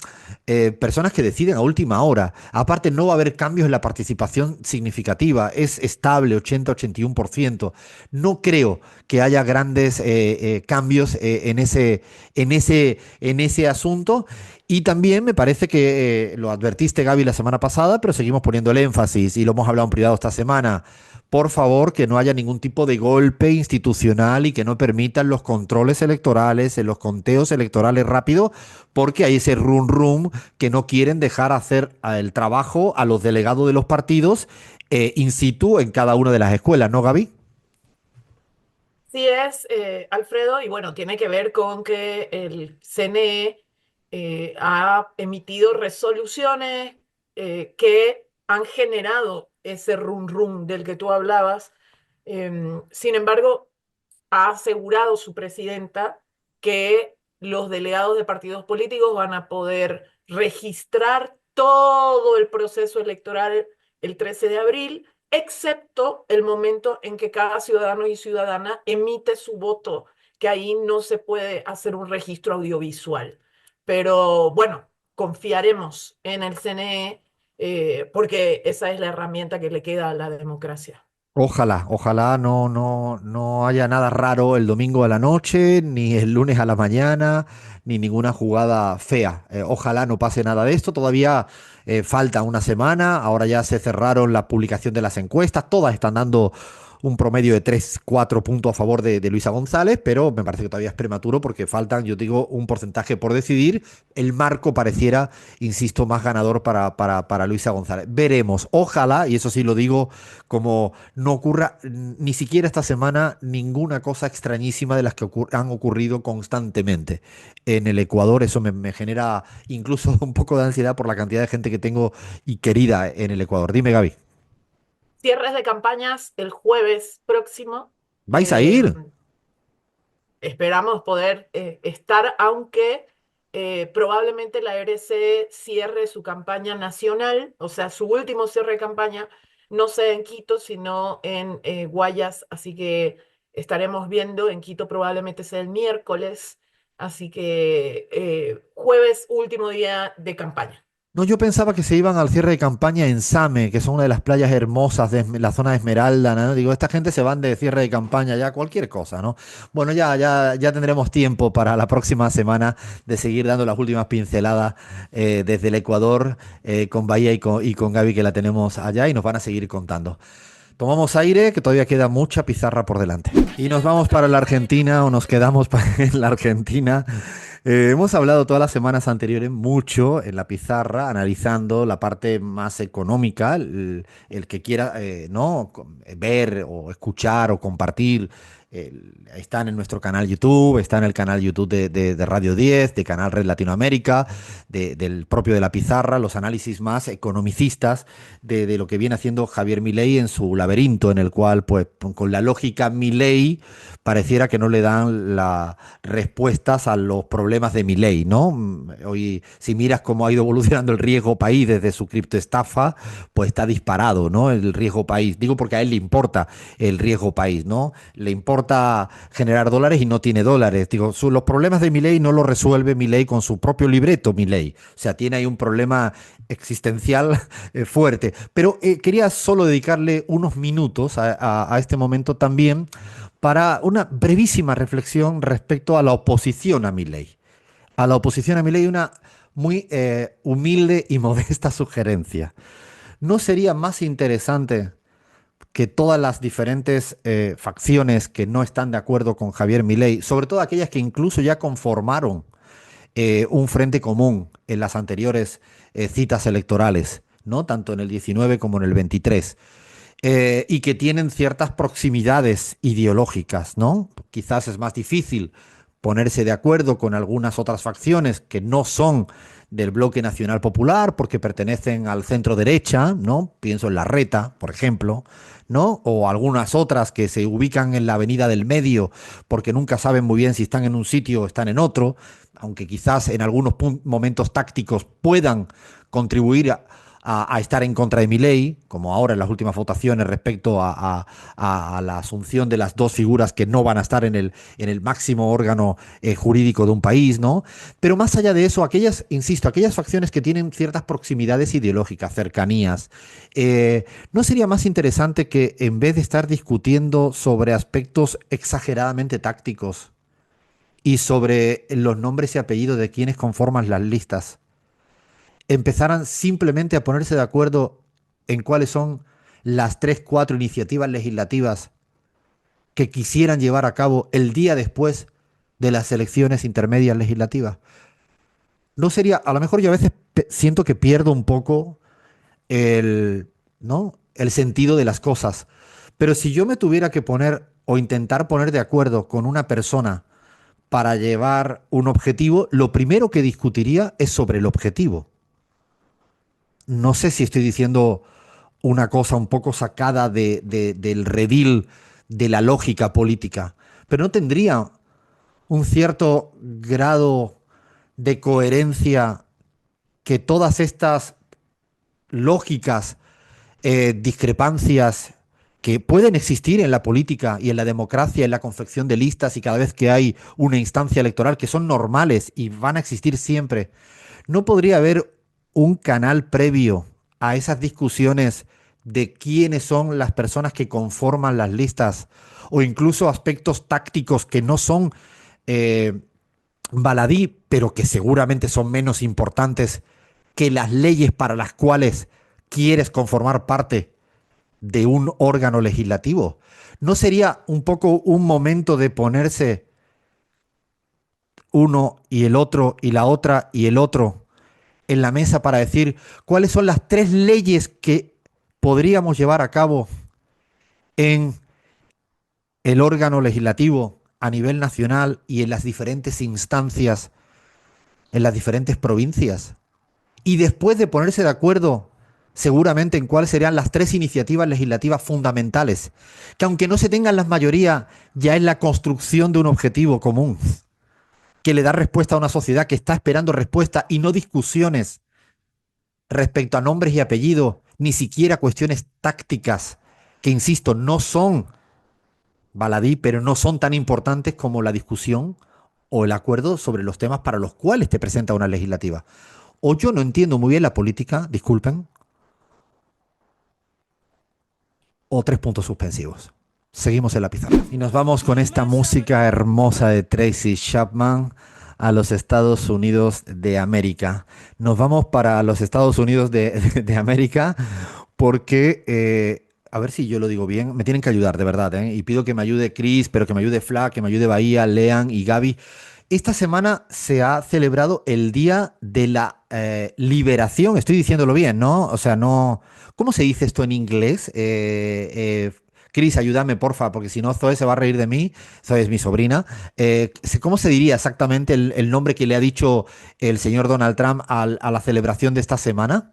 personas que deciden a última hora. Aparte, no va a haber cambios en la participación significativa, es estable, 80-81%. No creo que haya grandes cambios en ese asunto. Y también me parece que lo advertiste, Gaby, la semana pasada, pero seguimos poniendo el énfasis y lo hemos hablado en privado esta semana. Por favor, que no haya ningún tipo de golpe institucional y que no permitan los controles electorales, los conteos electorales rápidos, porque hay ese rum rum que no quieren dejar hacer el trabajo a los delegados de los partidos in situ en cada una de las escuelas, ¿no, Gaby? Sí es, Alfredo, y bueno, tiene que ver con que el CNE ha emitido resoluciones que han generado ese rum rum del que tú hablabas. Sin embargo, ha asegurado su presidenta que los delegados de partidos políticos van a poder registrar todo el proceso electoral el 13 de abril, excepto el momento en que cada ciudadano y ciudadana emite su voto, que ahí no se puede hacer un registro audiovisual. Pero bueno, confiaremos en el CNE porque esa es la herramienta que le queda a la democracia. Ojalá no haya nada raro el domingo a la noche, ni el lunes a la mañana, ni ninguna jugada fea. Ojalá no pase nada de esto. Todavía falta una semana. Ahora ya se cerraron la publicación de las encuestas. Todas están dando un promedio de 3, 4 puntos a favor de Luisa González, pero me parece que todavía es prematuro porque faltan, yo digo, un porcentaje por decidir. El marco pareciera, insisto, más ganador para Luisa González. Veremos, ojalá, y eso sí lo digo, como no ocurra ni siquiera esta semana ninguna cosa extrañísima de las que han ocurrido constantemente en el Ecuador. Eso me genera incluso un poco de ansiedad por la cantidad de gente que tengo y querida en el Ecuador. Dime, Gaby. Cierres de campañas el jueves próximo. ¿Vais a ir? Esperamos poder estar, aunque probablemente la RC cierre su campaña nacional, o sea, su último cierre de campaña no sea en Quito, sino en Guayas, así que estaremos viendo, en Quito probablemente sea el miércoles, así que jueves, último día de campaña. No, yo pensaba que se iban al cierre de campaña en Same, que son una de las playas hermosas de la zona de Esmeralda, ¿no? Digo, esta gente se van de cierre de campaña ya, cualquier cosa, ¿no? Bueno, ya tendremos tiempo para la próxima semana de seguir dando las últimas pinceladas desde el Ecuador con Bahía y con Gaby, que la tenemos allá, y nos van a seguir contando. Tomamos aire, que todavía queda mucha pizarra por delante. Y nos vamos para la Argentina, o nos quedamos en la Argentina. Hemos hablado todas las semanas anteriores mucho en la pizarra, analizando la parte más económica, el que quiera ¿no? Ver o escuchar o compartir. Están en nuestro canal YouTube, está en el canal YouTube de Radio 10, de Canal Red Latinoamérica, del propio de la pizarra, los análisis más economicistas de lo que viene haciendo Javier Milei en su laberinto, en el cual, pues, con la lógica Milei, pareciera que no le dan las respuestas a los problemas de Milei, ¿no? Hoy, si miras cómo ha ido evolucionando el riesgo país desde su criptoestafa, pues está disparado, ¿no? El riesgo país. Digo porque a él le importa el riesgo país, ¿no? Le importa generar dólares y no tiene dólares. Digo, los problemas de Milei no los resuelve Milei con su propio libreto, Milei. O sea, tiene ahí un problema existencial fuerte. Pero quería solo dedicarle unos minutos a este momento también para una brevísima reflexión respecto a la oposición a Milei. A la oposición a Milei, una muy humilde y modesta sugerencia. ¿No sería más interesante que todas las diferentes facciones que no están de acuerdo con Javier Milei, sobre todo aquellas que incluso ya conformaron un frente común en las anteriores citas electorales, ¿no? Tanto en el 19 como en el 23, y que tienen ciertas proximidades ideológicas, ¿no? Quizás es más difícil ponerse de acuerdo con algunas otras facciones que no son del bloque nacional popular porque pertenecen al centro derecha, ¿no? Pienso en Larreta, por ejemplo, ¿no? O algunas otras que se ubican en la avenida del medio porque nunca saben muy bien si están en un sitio o están en otro, aunque quizás en algunos momentos tácticos puedan contribuir a estar en contra de Milei, como ahora en las últimas votaciones respecto a la asunción de las dos figuras que no van a estar en el máximo órgano jurídico de un país, ¿no? Pero más allá de eso, insisto, aquellas facciones que tienen ciertas proximidades ideológicas, cercanías, ¿no sería más interesante que en vez de estar discutiendo sobre aspectos exageradamente tácticos y sobre los nombres y apellidos de quienes conforman las listas, empezaran simplemente a ponerse de acuerdo en cuáles son las 3, 4 iniciativas legislativas que quisieran llevar a cabo el día después de las elecciones intermedias legislativas? No sería, a lo mejor yo a veces siento que pierdo un poco ¿no? el sentido de las cosas, pero si yo me tuviera que poner o intentar poner de acuerdo con una persona para llevar un objetivo, lo primero que discutiría es sobre el objetivo. No sé si estoy diciendo una cosa un poco sacada del redil de la lógica política, pero no tendría un cierto grado de coherencia que todas estas lógicas, discrepancias que pueden existir en la política y en la democracia, en la confección de listas y cada vez que hay una instancia electoral, que son normales y van a existir siempre, ¿no podría haber un canal previo a esas discusiones de quiénes son las personas que conforman las listas o incluso aspectos tácticos que no son baladí, pero que seguramente son menos importantes que las leyes para las cuales quieres conformar parte de un órgano legislativo? ¿No sería un poco un momento de ponerse uno y el otro y la otra y el otro en la mesa para decir cuáles son las 3 leyes que podríamos llevar a cabo en el órgano legislativo a nivel nacional y en las diferentes instancias, en las diferentes provincias? Y después de ponerse de acuerdo seguramente en cuáles serían las 3 iniciativas legislativas fundamentales, que aunque no se tengan las mayoría, ya es la construcción de un objetivo común, que le da respuesta a una sociedad que está esperando respuesta y no discusiones respecto a nombres y apellidos, ni siquiera cuestiones tácticas, que insisto, no son baladí, pero no son tan importantes como la discusión o el acuerdo sobre los temas para los cuales te presenta una legislativa. O yo no entiendo muy bien la política, disculpen, o 3 puntos suspensivos. Seguimos en la pizarra. Y nos vamos con esta música hermosa de Tracy Chapman a los Estados Unidos de América. Nos vamos para los Estados Unidos de América porque, a ver si yo lo digo bien, me tienen que ayudar, de verdad, ¿eh? Y pido que me ayude Chris, pero que me ayude Fla, que me ayude Bahía, Lean y Gaby. Esta semana se ha celebrado el Día de la Liberación. Estoy diciéndolo bien, ¿no? O sea, no... ¿Cómo se dice esto en inglés? Cris, ayúdame, porfa, porque si no, Zoe se va a reír de mí. Zoe es mi sobrina. ¿Cómo se diría exactamente el nombre que le ha dicho el señor Donald Trump a la celebración de esta semana?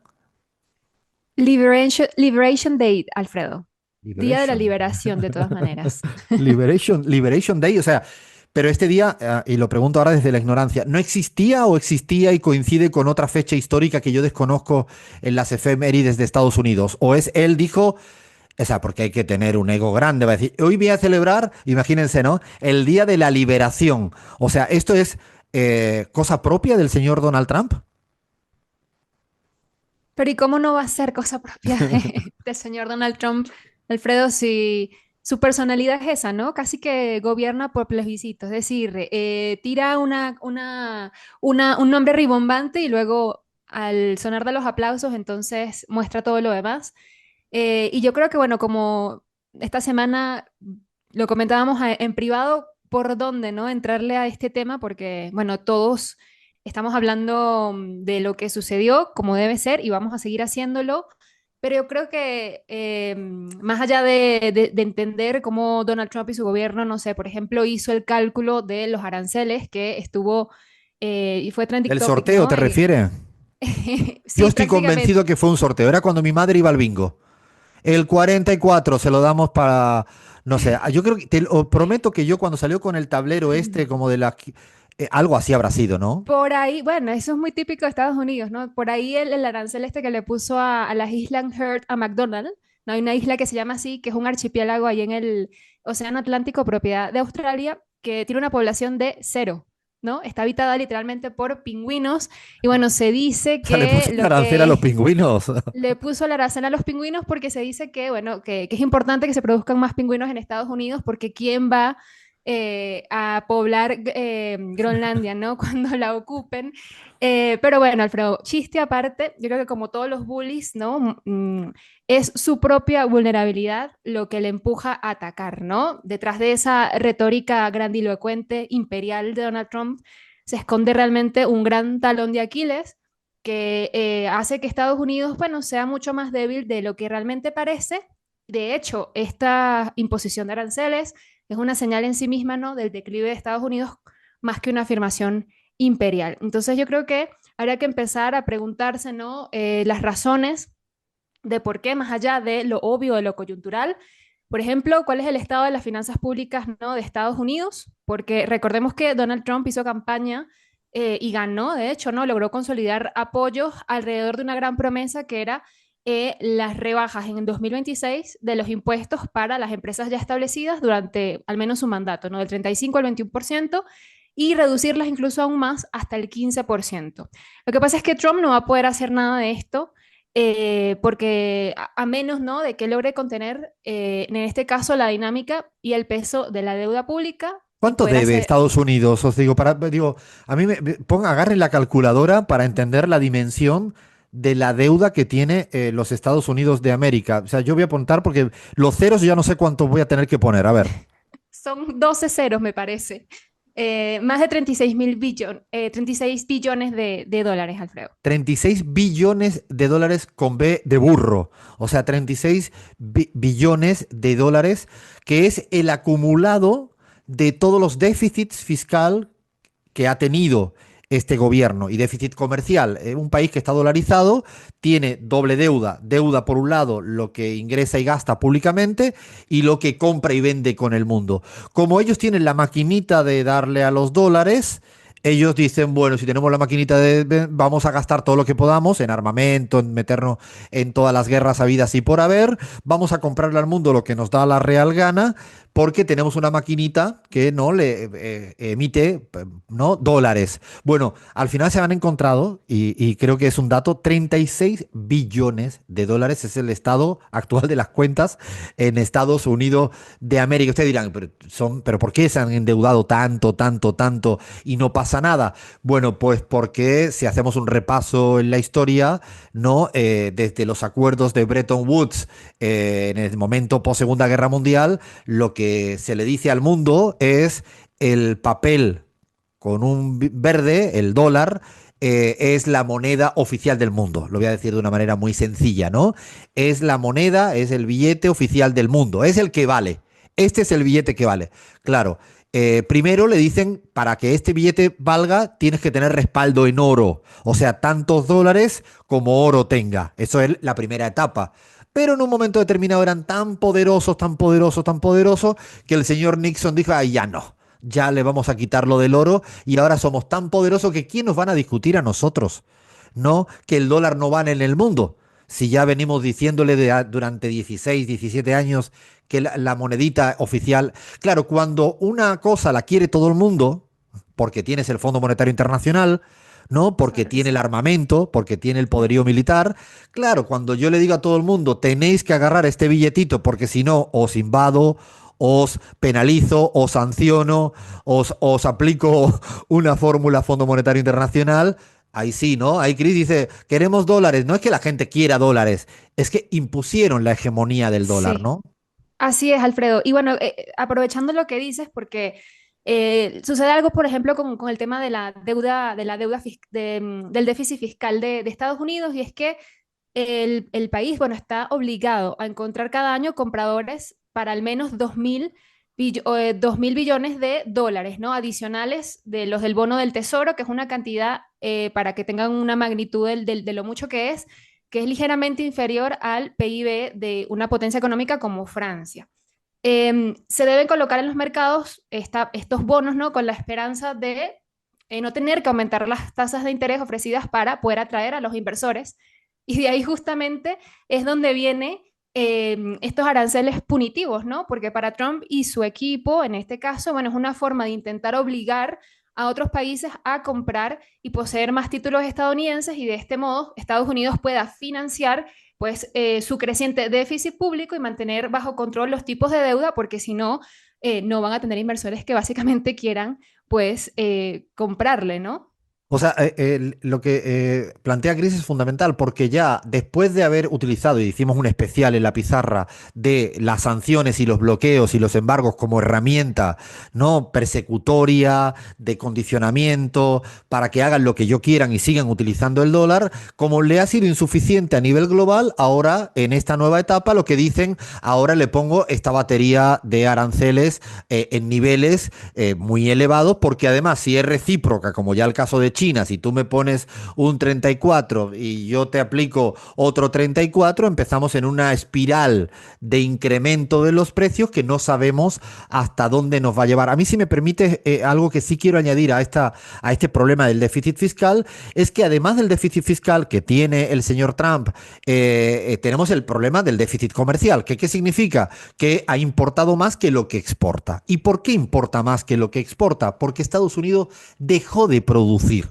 Liberation Day, Alfredo. Día de la Liberation. liberación, de todas maneras. Liberation Day, o sea, pero este día, y lo pregunto ahora desde la ignorancia, ¿no existía o existía y coincide con otra fecha histórica que yo desconozco en las efemérides de Estados Unidos? ¿O es él dijo, o sea, porque hay que tener un ego grande, va a decir, hoy voy a celebrar, imagínense, ¿no? El Día de la Liberación. O sea, ¿esto es cosa propia del señor Donald Trump? Pero ¿y cómo no va a ser cosa propia del señor Donald Trump, Alfredo, si su personalidad es esa, ¿no? Casi que gobierna por plebiscito, es decir, tira un nombre ribombante y luego al sonar de los aplausos, entonces muestra todo lo demás. Y yo creo que, bueno, como esta semana lo comentábamos en privado, ¿por dónde, no? Entrarle a este tema, porque, bueno, todos estamos hablando de lo que sucedió, como debe ser, y vamos a seguir haciéndolo. Pero yo creo que más allá de entender cómo Donald Trump y su gobierno, no sé, por ejemplo, hizo el cálculo de los aranceles que estuvo y fue trending ¿El topic, sorteo ¿no? te refieres? Sí, Yo estoy prácticamente. convencido que fue un sorteo. Era cuando mi madre iba al bingo. El 44 se lo damos para, no sé, yo creo que, te lo prometo que yo cuando salió con el tablero este, como de la... algo así habrá sido, ¿no? Por ahí, bueno, eso es muy típico de Estados Unidos, ¿no? Por ahí el arancel este que le puso a las Islas Heard a McDonald's, ¿no? Hay una isla que se llama así, que es un archipiélago ahí en el Océano Atlántico, propiedad de Australia, que tiene una población de 0, ¿no? Está habitada literalmente por pingüinos, y bueno, se dice O sea, le puso que un lo arancel a los que pingüinos. le puso el arancel a los pingüinos porque se dice que, bueno, que es importante que se produzcan más pingüinos en Estados Unidos porque ¿quién va a poblar Groenlandia, ¿no? Cuando la ocupen. Pero bueno, Alfredo, chiste aparte, yo creo que como todos los bullies, ¿no? Es su propia vulnerabilidad lo que le empuja a atacar, ¿no? Detrás de esa retórica grandilocuente, imperial de Donald Trump, se esconde realmente un gran talón de Aquiles que hace que Estados Unidos, bueno, sea mucho más débil de lo que realmente parece. De hecho, esta imposición de aranceles es una señal en sí misma, ¿no? Del declive de Estados Unidos más que una afirmación imperial. Entonces yo creo que habría que empezar a preguntarse, ¿no? Las razones de por qué, más allá de lo obvio, de lo coyuntural. Por ejemplo, ¿cuál es el estado de las finanzas públicas, ¿no? de Estados Unidos? Porque recordemos que Donald Trump hizo campaña y ganó, de hecho, ¿no? Logró consolidar apoyos alrededor de una gran promesa que era las rebajas en el 2026 de los impuestos para las empresas ya establecidas durante al menos su mandato, ¿no? Del 35 al 21% y reducirlas incluso aún más hasta el 15%. Lo que pasa es que Trump no va a poder hacer nada de esto porque a menos, ¿no? de que logre contener, en este caso, la dinámica y el peso de la deuda pública. ¿Cuánto debe Estados Unidos? Os digo, a mí agarren la calculadora para entender la dimensión de la deuda que tiene los Estados Unidos de América. O sea, yo voy a apuntar porque los ceros ya no sé cuántos voy a tener que poner. A ver. Son 12 ceros, me parece. Más de 36 billones de dólares, Alfredo. 36 billones de dólares con B de burro. O sea, 36 billones de dólares, que es el acumulado de todos los déficits fiscal que ha tenido este gobierno y déficit comercial. Un país que está dolarizado tiene doble deuda. Deuda por un lado, lo que ingresa y gasta públicamente y lo que compra y vende con el mundo. Como ellos tienen la maquinita de darle a los dólares, ellos dicen, bueno, si tenemos la maquinita vamos a gastar todo lo que podamos en armamento, en meternos en todas las guerras habidas y por haber, vamos a comprarle al mundo lo que nos da la real gana, porque tenemos una maquinita que no le emite, ¿no?, dólares. Bueno, al final se han encontrado, y creo que es un dato, 36 billones de dólares es el estado actual de las cuentas en Estados Unidos de América. Ustedes dirán, pero ¿por qué se han endeudado tanto, tanto, tanto y no pasa nada? Bueno, pues porque si hacemos un repaso en la historia, ¿no? Desde los acuerdos de Bretton Woods, en el momento post Segunda Guerra Mundial, lo que se le dice al mundo es el papel con un verde, el dólar, es la moneda oficial del mundo. Lo voy a decir de una manera muy sencilla, ¿no? Es la moneda, es el billete oficial del mundo, es el que vale. Este es el billete que vale. Claro, primero le dicen, para que este billete valga, tienes que tener respaldo en oro. O sea, tantos dólares como oro tenga. Eso es la primera etapa. Pero en un momento determinado eran tan poderosos, tan poderosos, tan poderosos, que el señor Nixon dijo, ay, ya no, ya le vamos a quitar lo del oro y ahora somos tan poderosos que ¿quién nos van a discutir a nosotros? No, que el dólar no vale en el mundo. Si ya venimos diciéndole durante 16, 17 años que la monedita oficial... Claro, cuando una cosa la quiere todo el mundo, porque tienes el Fondo Monetario Internacional, ¿no? Porque Claro que tiene el sí. armamento, porque tiene el poderío militar. Claro, cuando yo le digo a todo el mundo, tenéis que agarrar este billetito, porque si no, os invado, os penalizo, os sanciono, os aplico una fórmula Fondo Monetario Internacional. Ahí sí, ¿no? Ahí Chris dice, queremos dólares. No es que la gente quiera dólares, es que impusieron la hegemonía del dólar, Sí. ¿no? Así es, Alfredo. Y bueno, aprovechando lo que dices, porque sucede algo, por ejemplo, con el tema de la deuda del déficit fiscal de Estados Unidos, y es que el país, bueno, está obligado a encontrar cada año compradores para al menos 2.000 billones de dólares, ¿no? Adicionales de los del bono del tesoro, que es una cantidad, para que tengan una magnitud de lo mucho que es ligeramente inferior al PIB de una potencia económica como Francia. Se deben colocar en los mercados estos bonos, ¿no? Con la esperanza de no tener que aumentar las tasas de interés ofrecidas para poder atraer a los inversores. Y de ahí justamente es donde viene estos aranceles punitivos, ¿no? Porque para Trump y su equipo, en este caso, bueno, es una forma de intentar obligar a otros países a comprar y poseer más títulos estadounidenses, y de este modo Estados Unidos pueda financiar pues su creciente déficit público y mantener bajo control los tipos de deuda, porque si no, no van a tener inversores que básicamente quieran pues comprarle, ¿no? O sea, lo que plantea Chris es fundamental porque ya después de haber utilizado, y hicimos un especial en la pizarra, de las sanciones y los bloqueos y los embargos como herramienta, ¿no?, persecutoria, de condicionamiento, para que hagan lo que yo quieran y sigan utilizando el dólar, como le ha sido insuficiente a nivel global, ahora en esta nueva etapa lo que dicen, ahora le pongo esta batería de aranceles en niveles muy elevados, porque además si es recíproca, como ya el caso de China, si tú me pones un 34 y yo te aplico otro 34, empezamos en una espiral de incremento de los precios que no sabemos hasta dónde nos va a llevar. A mí, si me permite, algo que sí quiero añadir a este problema del déficit fiscal, es que además del déficit fiscal que tiene el señor Trump, tenemos el problema del déficit comercial. ¿Qué significa? Que ha importado más que lo que exporta. ¿Y por qué importa más que lo que exporta? Porque Estados Unidos dejó de producir.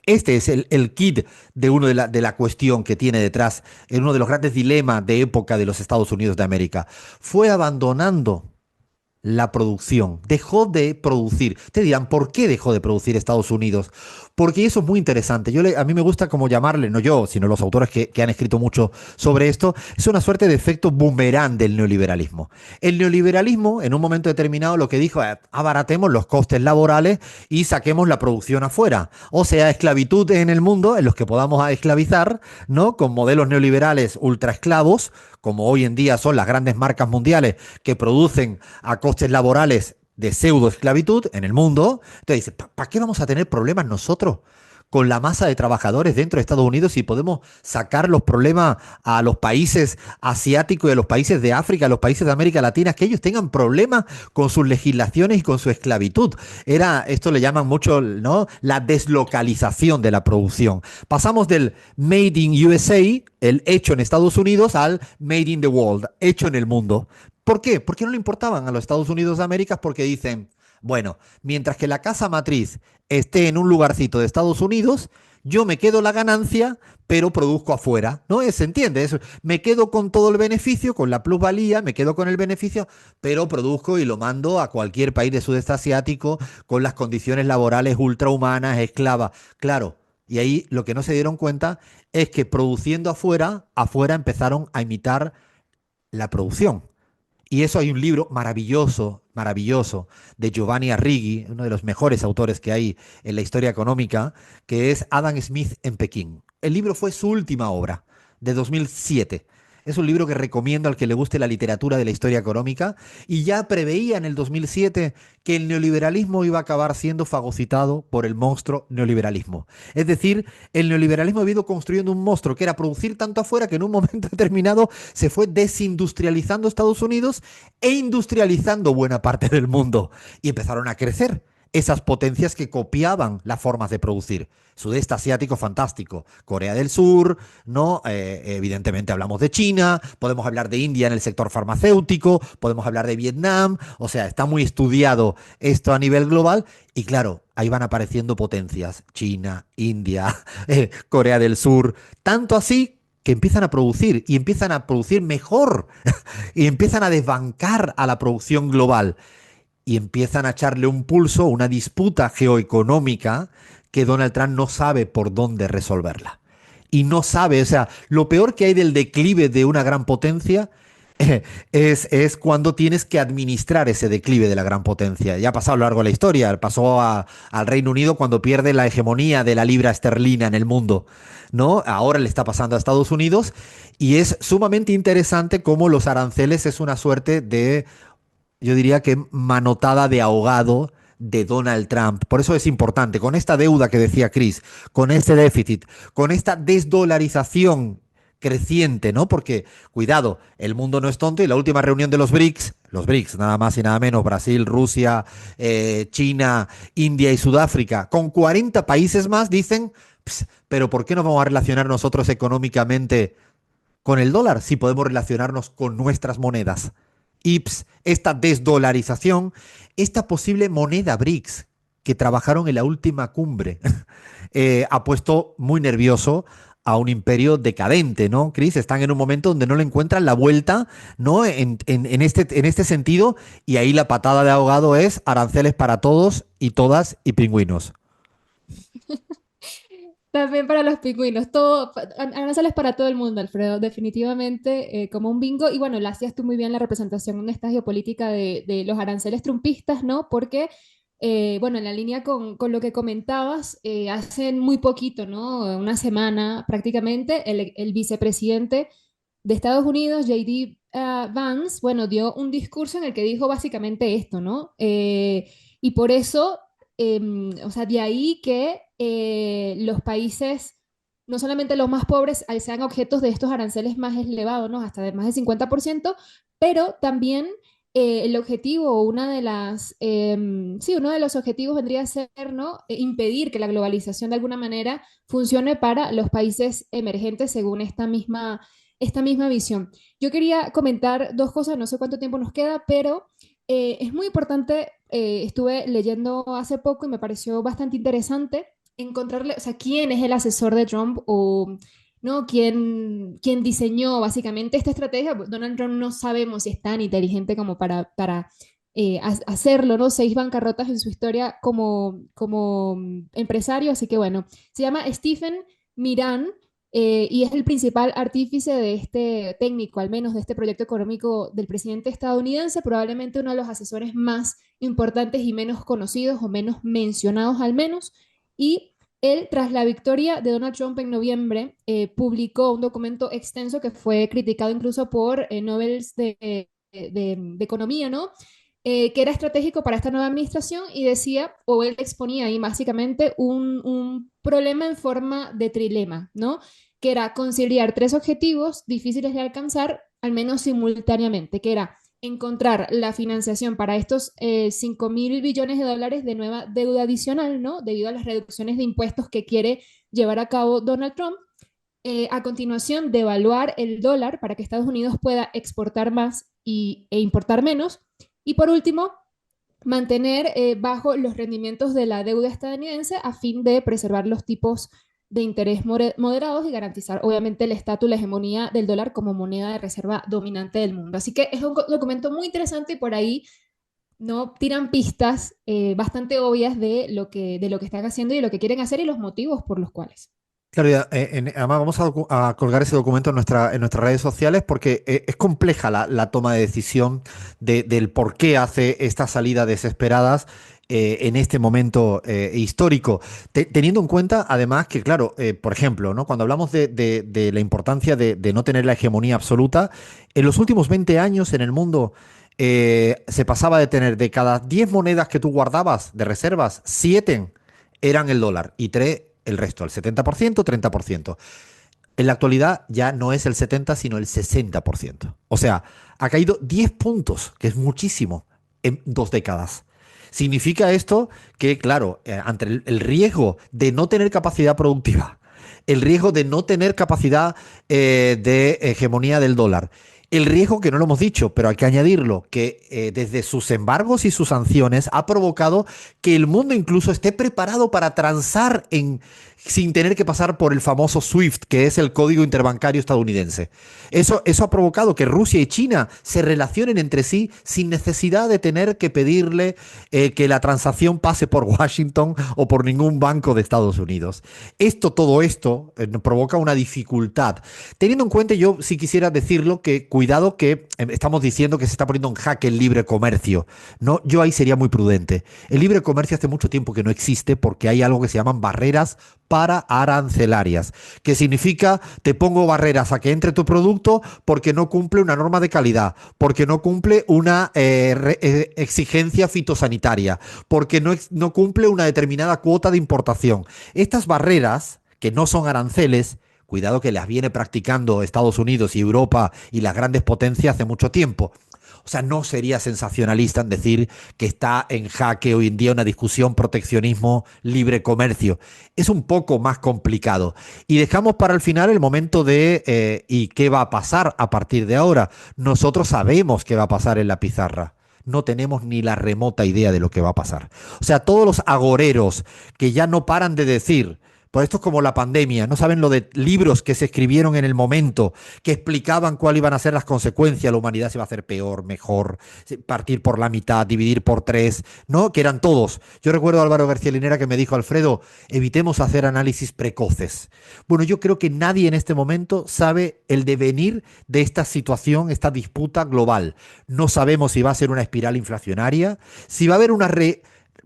Este es el kit de uno de la cuestión que tiene detrás, en uno de los grandes dilemas de época de los Estados Unidos de América. Fue abandonando la producción, dejó de producir. Te dirán, ¿por qué dejó de producir Estados Unidos? porque eso es muy interesante. A mí me gusta como llamarle, no yo, sino los autores que han escrito mucho sobre esto, es una suerte de efecto boomerang del neoliberalismo. El neoliberalismo, en un momento determinado, lo que dijo es, abaratemos los costes laborales y saquemos la producción afuera. O sea, esclavitud en el mundo, en los que podamos esclavizar, ¿no? Con modelos neoliberales ultra esclavos, como hoy en día son las grandes marcas mundiales que producen a costes laborales de pseudo esclavitud en el mundo. Entonces dice, ¿para qué vamos a tener problemas nosotros con la masa de trabajadores dentro de Estados Unidos si podemos sacar los problemas a los países asiáticos y a los países de África, a los países de América Latina, que ellos tengan problemas con sus legislaciones y con su esclavitud? Esto le llaman mucho, ¿no?, la deslocalización de la producción. Pasamos del Made in USA, el hecho en Estados Unidos, al Made in the World, hecho en el mundo. ¿Por qué? Porque no le importaban a los Estados Unidos de América, porque dicen, bueno, mientras que la casa matriz esté en un lugarcito de Estados Unidos, yo me quedo la ganancia, pero produzco afuera, ¿no? ¿Se entiende? Me quedo con todo el beneficio, con la plusvalía, me quedo con el beneficio, pero produzco y lo mando a cualquier país de sudeste asiático con las condiciones laborales ultrahumanas, esclavas. Claro, y ahí lo que no se dieron cuenta es que produciendo afuera empezaron a imitar la producción. Y eso, hay un libro maravilloso, maravilloso, de Giovanni Arrighi, uno de los mejores autores que hay en la historia económica, que es Adam Smith en Pekín. El libro fue su última obra, de 2007. Es un libro que recomiendo al que le guste la literatura de la historia económica, y ya preveía en el 2007 que el neoliberalismo iba a acabar siendo fagocitado por el monstruo neoliberalismo. Es decir, el neoliberalismo ha ido construyendo un monstruo que era producir tanto afuera que en un momento determinado se fue desindustrializando Estados Unidos e industrializando buena parte del mundo. Y empezaron a crecer esas potencias que copiaban las formas de producir. Sudeste asiático, fantástico. Corea del Sur, ¿no? Evidentemente hablamos de China, podemos hablar de India en el sector farmacéutico, podemos hablar de Vietnam. O sea, está muy estudiado esto a nivel global. Y claro, ahí van apareciendo potencias. China, India, Corea del Sur. Tanto así que empiezan a producir, y empiezan a producir mejor, y empiezan a desbancar a la producción global, y empiezan a echarle un pulso, una disputa geoeconómica que Donald Trump no sabe por dónde resolverla. Y no sabe, o sea, lo peor que hay del declive de una gran potencia es cuando tienes que administrar ese declive de la gran potencia. Ya ha pasado a lo largo de la historia, pasó al Reino Unido cuando pierde la hegemonía de la libra esterlina en el mundo, ¿no? Ahora le está pasando a Estados Unidos, y es sumamente interesante cómo los aranceles es una suerte de, yo diría que manotada de ahogado de Donald Trump. Por eso es importante, con esta deuda que decía Chris, con este déficit, con esta desdolarización creciente, ¿no? Porque, cuidado, el mundo no es tonto, y la última reunión de los BRICS, nada más y nada menos, Brasil, Rusia, China, India y Sudáfrica, con 40 países más, dicen, pero ¿por qué no vamos a relacionar nosotros económicamente con el dólar si podemos relacionarnos con nuestras monedas? Esta desdolarización, esta posible moneda BRICS que trabajaron en la última cumbre, ha puesto muy nervioso a un imperio decadente, ¿no, Chris? Están en un momento donde no le encuentran la vuelta, ¿no? En este sentido, y ahí la patada de ahogado es aranceles para todos y todas y pingüinos. También para los pingüinos, todo, aranceles para todo el mundo, Alfredo, definitivamente como un bingo. Y bueno, la hacías tú muy bien la representación en esta geopolítica de los aranceles trumpistas, ¿no? Porque, bueno, en la línea con lo que comentabas, hace muy poquito, ¿no? Una semana prácticamente, el vicepresidente de Estados Unidos, J.D. Vance, bueno, dio un discurso en el que dijo básicamente esto, ¿no? Y por eso, o sea, de ahí que los países, no solamente los más pobres, sean objetos de estos aranceles más elevados, ¿no? Hasta de más del 50%, pero también el objetivo, o una de las, sí, uno de los objetivos vendría a ser, ¿no? Impedir que la globalización de alguna manera funcione para los países emergentes según esta misma visión. Yo quería comentar dos cosas, no sé cuánto tiempo nos queda, pero es muy importante, estuve leyendo hace poco y me pareció bastante interesante encontrarle, o sea, quién es el asesor de Trump, o ¿no? ¿Quién diseñó básicamente esta estrategia? Pues Donald Trump no sabemos si es tan inteligente como para hacerlo, ¿no? 6 bancarrotas en su historia como empresario, así que bueno, se llama Stephen Miran. Y es el principal artífice de este técnico, al menos de este proyecto económico del presidente estadounidense, probablemente uno de los asesores más importantes y menos conocidos o menos mencionados al menos. Y él, tras la victoria de Donald Trump en noviembre, publicó un documento extenso que fue criticado incluso por Nobels de Economía, ¿no? Que era estratégico para esta nueva administración y decía, o él exponía ahí básicamente un problema en forma de trilema, ¿no? Que era conciliar 3 objetivos difíciles de alcanzar, al menos simultáneamente, que era encontrar la financiación para estos 5.000 billones de dólares de nueva deuda adicional, ¿no? Debido a las reducciones de impuestos que quiere llevar a cabo Donald Trump. A continuación, devaluar el dólar para que Estados Unidos pueda exportar más e importar menos. Y por último, mantener bajo los rendimientos de la deuda estadounidense a fin de preservar los tipos de interés moderados y garantizar, obviamente, el estatus y la hegemonía del dólar como moneda de reserva dominante del mundo. Así que es un documento muy interesante y por ahí no tiran pistas bastante obvias de lo que están haciendo y de lo que quieren hacer y los motivos por los cuales. Claro, ya, además vamos a colgar ese documento en nuestras redes sociales porque es compleja la toma de decisión del por qué hace estas salidas desesperadas en este momento histórico. Teniendo en cuenta, además, que, claro, por ejemplo, ¿no? Cuando hablamos de la importancia de no tener la hegemonía absoluta, en los últimos 20 años en el mundo se pasaba de tener de cada 10 monedas que tú guardabas de reservas, 7 eran el dólar y 3 el resto, el 70%, 30%. En la actualidad ya no es el 70, sino el 60%. O sea, ha caído 10 puntos, que es muchísimo, en 2 décadas. Significa esto que, claro, ante el riesgo de no tener capacidad productiva, el riesgo de no tener capacidad de hegemonía del dólar, el riesgo, que no lo hemos dicho, pero hay que añadirlo, que desde sus embargos y sus sanciones ha provocado que el mundo incluso esté preparado para transar sin tener que pasar por el famoso SWIFT, que es el código interbancario estadounidense. Eso ha provocado que Rusia y China se relacionen entre sí sin necesidad de tener que pedirle que la transacción pase por Washington o por ningún banco de Estados Unidos. Todo esto provoca una dificultad. Teniendo en cuenta, yo sí quisiera decirlo, que cuidado, que estamos diciendo que se está poniendo en jaque el libre comercio. No, yo ahí sería muy prudente. El libre comercio hace mucho tiempo que no existe porque hay algo que se llaman barreras para arancelarias, que significa te pongo barreras a que entre tu producto porque no cumple una norma de calidad, porque no cumple una exigencia fitosanitaria, porque no cumple una determinada cuota de importación. Estas barreras, que no son aranceles, cuidado que las viene practicando Estados Unidos y Europa y las grandes potencias hace mucho tiempo. O sea, no sería sensacionalista en decir que está en jaque hoy en día una discusión proteccionismo, libre comercio. Es un poco más complicado. Y dejamos para el final el momento de ¿y qué va a pasar a partir de ahora? Nosotros sabemos qué va a pasar en la pizarra. No tenemos ni la remota idea de lo que va a pasar. O sea, todos los agoreros que ya no paran de decir, pues esto es como la pandemia, no saben lo de libros que se escribieron en el momento, que explicaban cuáles iban a ser las consecuencias, la humanidad se va a hacer peor, mejor, partir por la mitad, dividir por 3, ¿no? Que eran todos. Yo recuerdo a Álvaro García Linera que me dijo: Alfredo, evitemos hacer análisis precoces. Bueno, yo creo que nadie en este momento sabe el devenir de esta situación, esta disputa global. No sabemos si va a ser una espiral inflacionaria, si va a haber una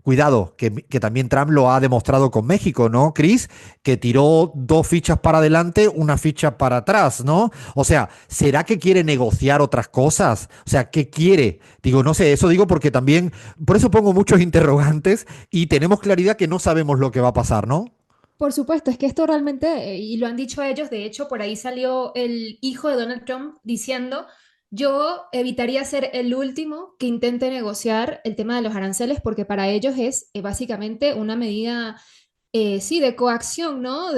Cuidado, que también Trump lo ha demostrado con México, ¿no, Chris? Que tiró 2 fichas para adelante, una ficha para atrás, ¿no? O sea, ¿será que quiere negociar otras cosas? O sea, ¿qué quiere? Digo, no sé, eso digo porque también, por eso pongo muchos interrogantes y tenemos claridad que no sabemos lo que va a pasar, ¿no? Por supuesto, es que esto realmente, y lo han dicho ellos, de hecho, por ahí salió el hijo de Donald Trump diciendo, yo evitaría ser el último que intente negociar el tema de los aranceles porque para ellos es básicamente una medida, sí, de coacción, ¿no?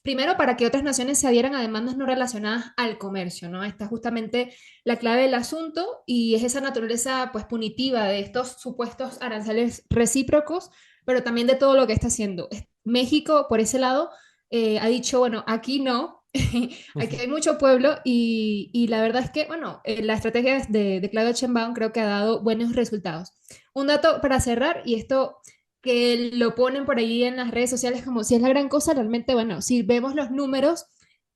Primero, para que otras naciones se adhieran a demandas no relacionadas al comercio, ¿no? Esta es justamente la clave del asunto y es esa naturaleza, pues, punitiva de estos supuestos aranceles recíprocos, pero también de todo lo que está haciendo. México, por ese lado, ha dicho, bueno, aquí no, Aquí hay mucho pueblo y la verdad es que, bueno, la estrategia de Claudia Sheinbaum creo que ha dado buenos resultados. Un dato para cerrar, y esto que lo ponen por ahí en las redes sociales como si es la gran cosa, realmente, bueno, si vemos los números,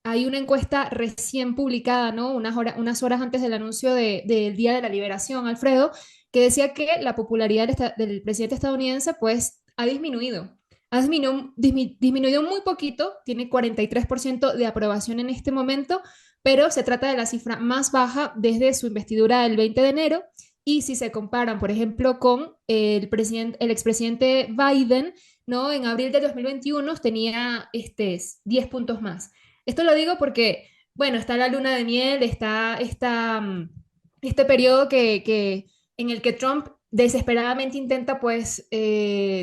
hay una encuesta recién publicada, ¿no? Unas horas antes del anuncio del Día de la Liberación, Alfredo, que decía que la popularidad del presidente estadounidense, pues, ha disminuido. Disminuido muy poquito, tiene 43% de aprobación en este momento, pero se trata de la cifra más baja desde su investidura del 20 de enero. Y si se comparan, por ejemplo, con el expresidente Biden, ¿no? En abril de 2021 tenía 10 puntos más. Esto lo digo porque, bueno, está la luna de miel, está este periodo en el que Trump desesperadamente intenta pues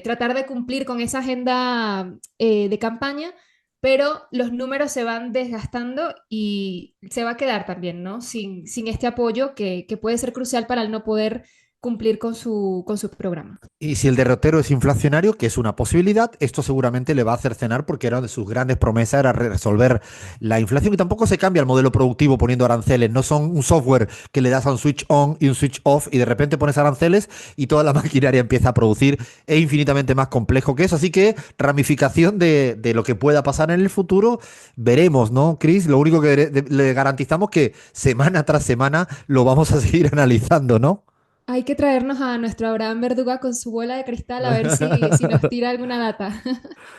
tratar de cumplir con esa agenda de campaña, pero los números se van desgastando y se va a quedar también, ¿no? Sin este apoyo que puede ser crucial para el no poder cumplir con su programa. Y si el derrotero es inflacionario, que es una posibilidad, esto seguramente le va a hacer cenar porque era una de sus grandes promesas, era resolver la inflación. Y tampoco se cambia el modelo productivo poniendo aranceles. No son un software que le das a un switch on y un switch off y de repente pones aranceles y toda la maquinaria empieza a producir. Es infinitamente más complejo que eso. Así que ramificación de lo que pueda pasar en el futuro, veremos, ¿no, Chris? Lo único que le garantizamos que semana tras semana lo vamos a seguir analizando, ¿no? Hay que traernos a nuestro Abraham Verduga con su bola de cristal a ver si nos tira alguna data.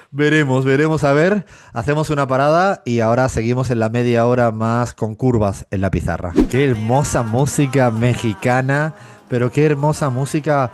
Veremos, veremos a ver. Hacemos una parada y ahora seguimos en la media hora más con curvas en la pizarra. Qué hermosa música mexicana, pero qué hermosa música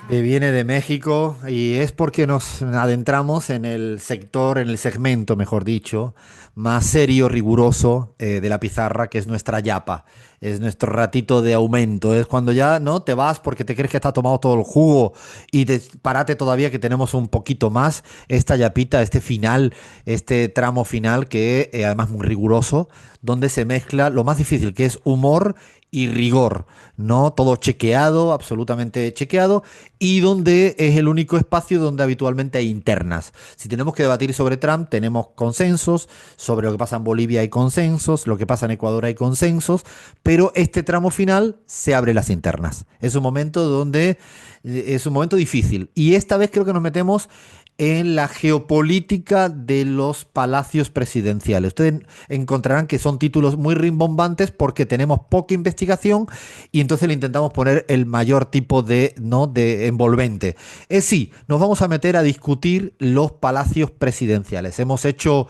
que viene de México y es porque nos adentramos en el sector, en el segmento, mejor dicho, más serio, riguroso de la pizarra, que es nuestra yapa. Es nuestro ratito de aumento. Es cuando ya no te vas porque te crees que está tomado todo el jugo y parate todavía que tenemos un poquito más. Esta yapita, este final, este tramo final que además muy riguroso, donde se mezcla lo más difícil, que es humor y rigor, ¿no? Todo chequeado, absolutamente chequeado, y donde es el único espacio donde habitualmente hay internas. Si tenemos que debatir sobre Trump, tenemos consensos, sobre lo que pasa en Bolivia hay consensos, lo que pasa en Ecuador hay consensos, pero este tramo final se abre las internas. Es un momento donde es un momento difícil. Y esta vez creo que nos metemos en la geopolítica de los palacios presidenciales. Ustedes encontrarán que son títulos muy rimbombantes porque tenemos poca investigación y entonces le intentamos poner el mayor tipo de, ¿no?, de envolvente. Sí, nos vamos a meter a discutir los palacios presidenciales. Hemos hecho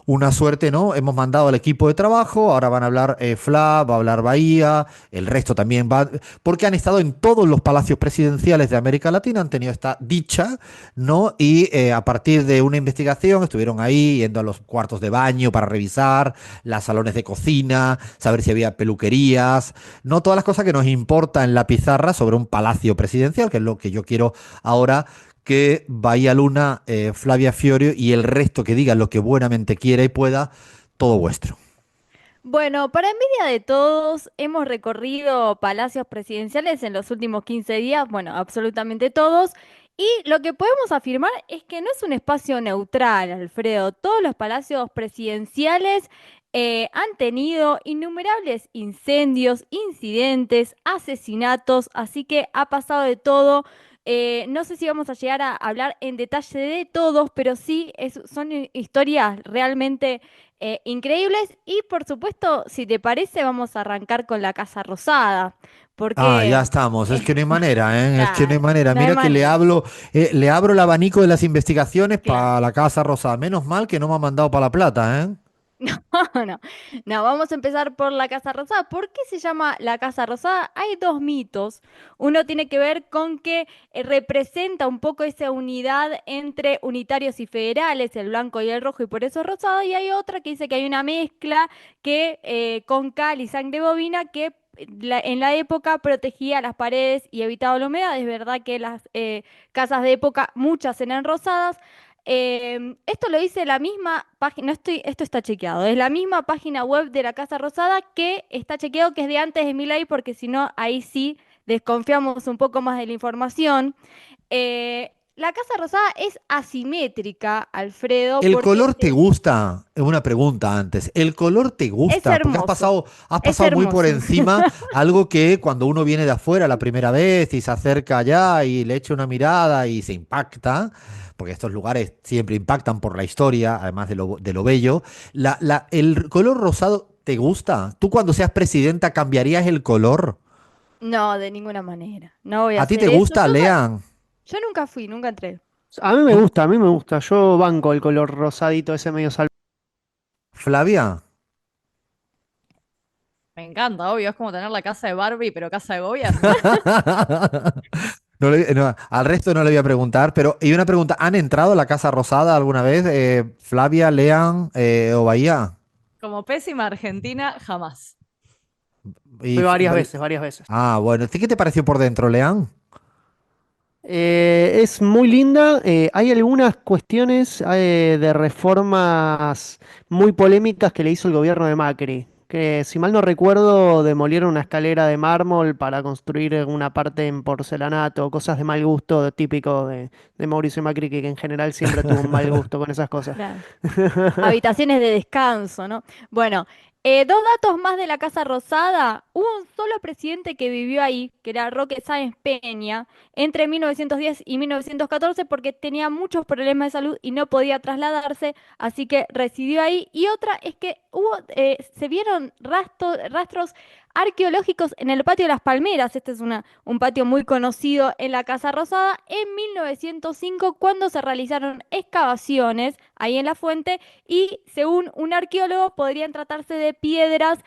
una suerte, ¿no? Hemos mandado al equipo de trabajo, ahora van a hablar Fla, va a hablar Bahía, el resto también va, porque han estado en todos los palacios presidenciales de América Latina, han tenido esta dicha, ¿no? Y a partir de una investigación estuvieron ahí yendo a los cuartos de baño para revisar, los salones de cocina, saber si había peluquerías, no todas las cosas que nos importan en la pizarra sobre un palacio presidencial, que es lo que yo quiero ahora que Bahía Luna, Flavia Fiorio y el resto que diga lo que buenamente quiera y pueda, todo vuestro. Bueno, para envidia de todos, hemos recorrido palacios presidenciales en los últimos 15 días, bueno, absolutamente todos, y lo que podemos afirmar es que no es un espacio neutral, Alfredo. Todos los palacios presidenciales han tenido innumerables incendios, incidentes, asesinatos, así que ha pasado de todo. No sé si vamos a llegar a hablar en detalle de todos, pero sí son historias realmente increíbles y por supuesto, si te parece, vamos a arrancar con la Casa Rosada, Ah, ya porque estamos. Es que no hay manera, ¿eh? Es que no hay claro, manera. no hay Mira que manera, le abro el abanico de las investigaciones claro. para la Casa Rosada. Menos mal que no me han mandado para La Plata, ¿eh? No, no, vamos a empezar por la Casa Rosada. ¿Por qué se llama la Casa Rosada? Hay dos mitos. Uno tiene que ver con que representa un poco esa unidad entre unitarios y federales, el blanco y el rojo, y por eso es rosado. Y hay otra que dice que hay una mezcla que con cal y sangre bovina que en la época protegía las paredes y evitaba la humedad. Es verdad que las casas de época, muchas eran rosadas. Esto lo dice la misma página, no estoy, esto está chequeado, es la misma página web de la Casa Rosada que está chequeado que es de antes de Milei, porque si no, ahí sí desconfiamos un poco más de la información. la Casa Rosada es asimétrica, Alfredo, ¿El porque color te gusta? Una pregunta antes. ¿El color te es gusta? Porque hermoso, has es pasado muy por hermoso. encima algo que cuando uno viene de afuera la primera vez y se acerca allá y le echa una mirada y se impacta, porque estos lugares siempre impactan por la historia, además de lo bello. ¿El color rosado te gusta? ¿Tú cuando seas presidenta cambiarías el color? No, de ninguna manera. No voy a ¿A ti te hacer eso. gusta, Lean? Yo nunca fui, nunca entré. ¿Tú, A mí me gusta. Yo banco el color rosadito ese medio salvaje. Flavia? Me encanta, obvio, es como tener la casa de Barbie, pero casa de gobierno. Al resto no le voy a preguntar, pero y una pregunta, ¿han entrado a la Casa Rosada alguna vez? Flavia, Lean o Bahía. Como pésima argentina, jamás. Y, Fui f- varias Bahía- veces, varias veces. Bueno, ¿qué te pareció por dentro, Lean? Es muy linda. Hay algunas cuestiones de reformas muy polémicas que le hizo el gobierno de Macri. Que si mal no recuerdo, demolieron una escalera de mármol para construir una parte en porcelanato, cosas de mal gusto típico de Mauricio Macri, que en general siempre tuvo un mal gusto con esas cosas. Claro. Habitaciones de descanso, ¿no? Bueno, dos datos más de la Casa Rosada. Hubo un solo presidente que vivió ahí, que era Roque Sáenz Peña, entre 1910 y 1914 porque tenía muchos problemas de salud y no podía trasladarse, así que residió ahí. Y otra es que se vieron rastros arqueológicos en el patio de las Palmeras. Este es un patio muy conocido en la Casa Rosada en 1905 cuando se realizaron excavaciones ahí en la fuente y según un arqueólogo podrían tratarse de piedras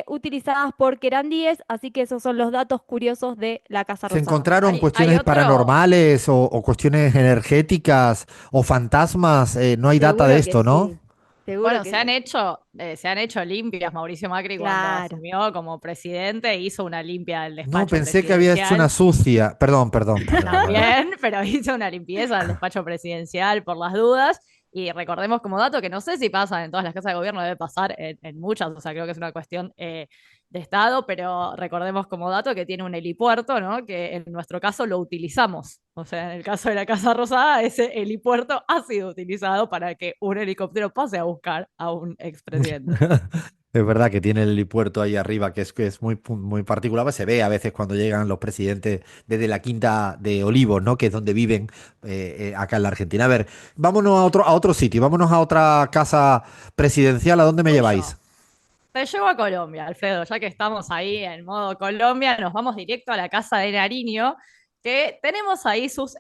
utilizadas por querandíes, así que esos son los datos curiosos de la Casa ¿Se Rosada. encontraron Hay cuestiones otro, paranormales o cuestiones energéticas o fantasmas? No hay data de Seguro que esto, ¿no? sí, seguro bueno, que sí. se han hecho limpias. Mauricio Macri cuando Claro. asumió como presidente hizo una limpia del No, despacho pensé que había hecho una presidencial. sucia. Perdón. También, pero hizo una limpieza del despacho presidencial por las dudas. Y recordemos como dato que no sé si pasa en todas las casas de gobierno, debe pasar en muchas, o sea, creo que es una cuestión de Estado, pero recordemos como dato que tiene un helipuerto, ¿no? Que en nuestro caso lo utilizamos. O sea, en el caso de la Casa Rosada, ese helipuerto ha sido utilizado para que un helicóptero pase a buscar a un expresidente. Es verdad que tiene el helipuerto ahí arriba, que es muy particular. Pues se ve a veces cuando llegan los presidentes desde la Quinta de Olivos, ¿no? Que es donde viven acá en la Argentina. A ver, vámonos a otro sitio, vámonos a otra casa presidencial. ¿A dónde me Voy yo. lleváis? Te llevo a Colombia, Alfredo, ya que estamos ahí en modo Colombia, nos vamos directo a la Casa de Nariño, que tenemos ahí sus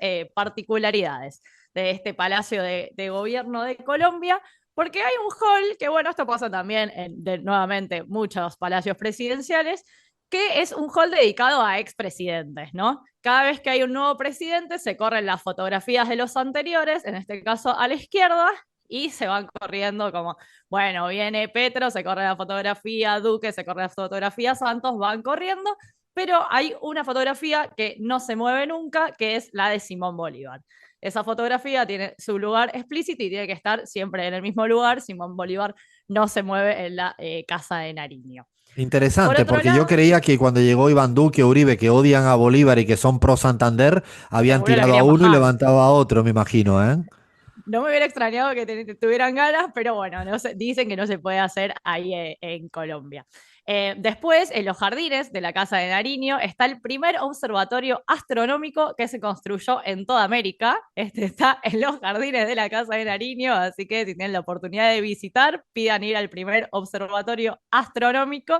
particularidades de este Palacio de Gobierno de Colombia, porque hay un hall, que bueno, esto pasa también en nuevamente muchos palacios presidenciales, que es un hall dedicado a expresidentes, ¿no? Cada vez que hay un nuevo presidente se corren las fotografías de los anteriores, en este caso a la izquierda, y se van corriendo como bueno, viene Petro, se corre la fotografía, Duque, se corre la fotografía, Santos, van corriendo, pero hay una fotografía que no se mueve nunca, que es la de Simón Bolívar. Esa fotografía tiene su lugar explícito y tiene que estar siempre en el mismo lugar. Simón Bolívar no se mueve en la Casa de Nariño. Por Interesante, otro porque yo lado, creía que cuando llegó Iván Duque, Uribe, que odian a Bolívar y que son pro Santander, habían seguro la tirado a querían uno y bajar. levantado a otro, me imagino, ¿eh? No me hubiera extrañado que tuvieran ganas, pero bueno, dicen que no se puede hacer ahí en Colombia. Después, en los jardines de la Casa de Nariño, está el primer observatorio astronómico que se construyó en toda América. Este está en los jardines de la Casa de Nariño, así que si tienen la oportunidad de visitar, pidan ir al primer observatorio astronómico.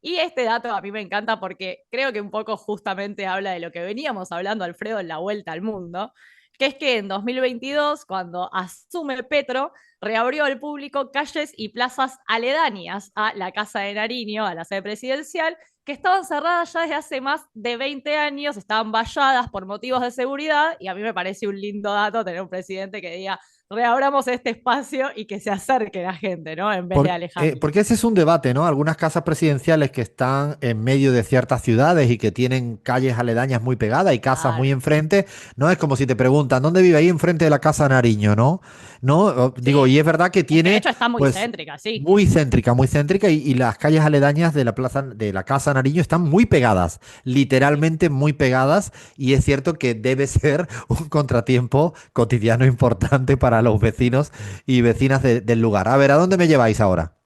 Y este dato a mí me encanta porque creo que un poco justamente habla de lo que veníamos hablando, Alfredo, en la vuelta al mundo, que es que en 2022, cuando asume Petro, reabrió al público calles y plazas aledañas a la Casa de Nariño, a la sede presidencial, que estaban cerradas ya desde hace más de 20 años, estaban valladas por motivos de seguridad, y a mí me parece un lindo dato tener un presidente que diga, reabramos este espacio y que se acerque la gente, ¿no? En vez de alejarse. Porque ese es un debate, ¿no? Algunas casas presidenciales que están en medio de ciertas ciudades y que tienen calles aledañas muy pegadas y casas muy Claro. enfrente, ¿no? Es como si te preguntan, ¿dónde vive ahí enfrente de la casa Nariño, ¿no? ¿No? Digo, Sí. y es verdad que Es que de tiene, hecho está muy pues, céntrica, sí. muy céntrica y las calles aledañas de la plaza, de la casa Nariño están muy pegadas, literalmente muy pegadas, y es cierto que debe ser un contratiempo cotidiano importante para los vecinos y vecinas del lugar. A ver, ¿a dónde me lleváis ahora?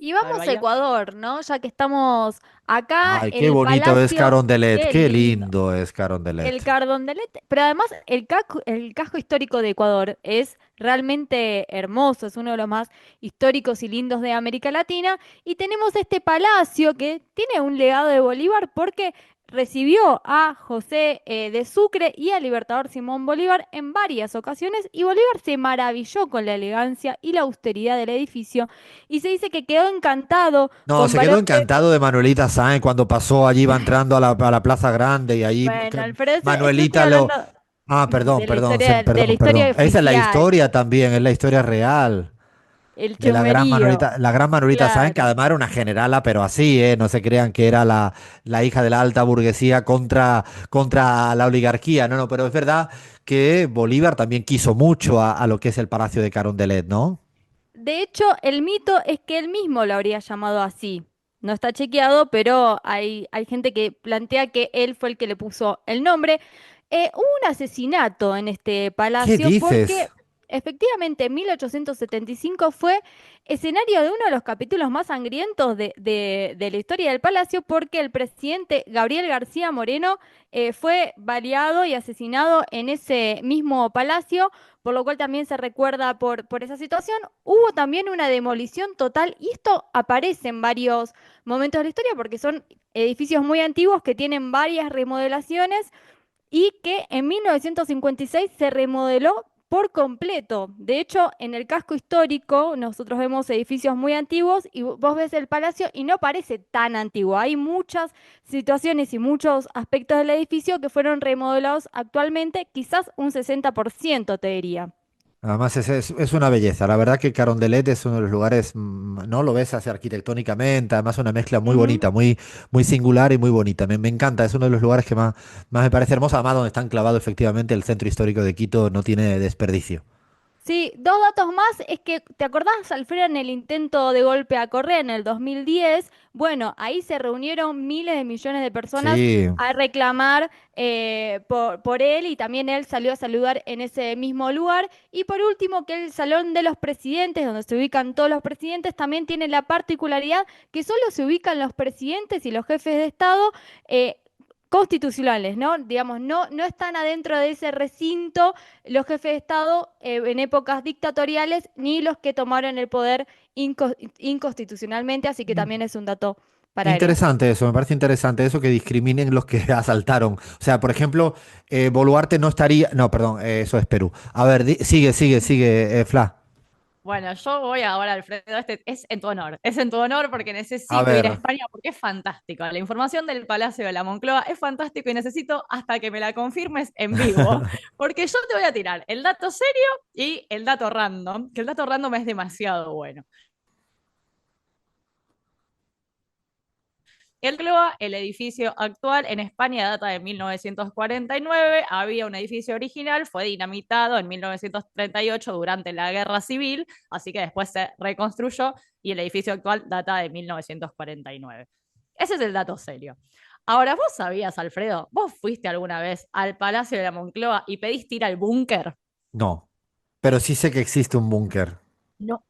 Y A ver, vamos a Bahía. Ecuador, ¿no? Ya que estamos acá, Ay, qué el bonito es Palacio, Carondelet, qué qué lindo. lindo es El Carondelet. Cardondelet, pero además el casco histórico de Ecuador es realmente hermoso, es uno de los más históricos y lindos de América Latina. Y tenemos este palacio que tiene un legado de Bolívar porque recibió a José de Sucre y al libertador Simón Bolívar en varias ocasiones y Bolívar se maravilló con la elegancia y la austeridad del edificio y se dice que quedó encantado No, con se quedó valor de... encantado de Manuelita Sáenz cuando pasó allí, iba entrando a la Plaza Grande y allí Bueno, Alfredo, yo estoy Manuelita lo... hablando Ah, perdón, perdón, de la perdón, historia perdón. Esa es la oficial. historia también, es la historia real El de chusmerío, La gran Manuelita Sáenz, que claro. además era una generala, pero así, ¿eh? No se crean que era la hija de la alta burguesía contra la oligarquía, no, no, pero es verdad que Bolívar también quiso mucho a lo que es el Palacio de Carondelet, ¿no? De hecho, el mito es que él mismo lo habría llamado así. No está chequeado, pero hay gente que plantea que él fue el que le puso el nombre. Hubo un asesinato en este ¿Qué palacio dices? porque efectivamente en 1875 fue escenario de uno de los capítulos más sangrientos de la historia del palacio porque el presidente Gabriel García Moreno fue baleado y asesinado en ese mismo palacio, por lo cual también se recuerda por esa situación. Hubo también una demolición total y esto aparece en varios momentos de la historia porque son edificios muy antiguos que tienen varias remodelaciones y que en 1956 se remodeló por completo. De hecho, en el casco histórico nosotros vemos edificios muy antiguos y vos ves el palacio y no parece tan antiguo. Hay muchas situaciones y muchos aspectos del edificio que fueron remodelados actualmente, quizás un 60% te diría. Además, es una belleza. La verdad que Carondelet es uno de los lugares, ¿no? Lo ves así arquitectónicamente, además una mezcla muy Ujú. bonita, muy singular y muy bonita. Me encanta, es uno de los lugares que más me parece hermoso. Además, donde está enclavado efectivamente el centro histórico de Quito, no tiene desperdicio. Sí, dos datos más es que, ¿te acordás, Alfredo, en el intento de golpe a Correa en el 2010? Bueno, ahí se reunieron miles de millones de personas Sí, a reclamar por él y también él salió a saludar en ese mismo lugar. Y por último, que el Salón de los Presidentes, donde se ubican todos los presidentes, también tiene la particularidad que solo se ubican los presidentes y los jefes de Estado. Constitucionales, ¿no? Digamos, no están adentro de ese recinto los jefes de Estado en épocas dictatoriales ni los que tomaron el poder inconstitucionalmente, así que también es un dato para agregar. interesante eso, me parece interesante eso que discriminen los que asaltaron. O sea, por ejemplo, Boluarte no estaría... No, perdón, eso es Perú. A ver, sigue, Fla. Bueno, yo voy ahora, Alfredo, este es en tu honor. Es en tu honor porque A necesito ir a ver. España porque es fantástico. La información del Palacio de la Moncloa es fantástico y necesito hasta que me la confirmes en vivo. Porque yo te voy a tirar el dato serio y el dato random, que el dato random es demasiado bueno. El Cloa, el edificio actual en España data de 1949, había un edificio original, fue dinamitado en 1938 durante la Guerra Civil, así que después se reconstruyó y el edificio actual data de 1949. Ese es el dato serio. Ahora, ¿vos sabías, Alfredo? ¿Vos fuiste alguna vez al Palacio de la Moncloa y pediste ir al búnker? No, pero sí sé que existe un búnker. No.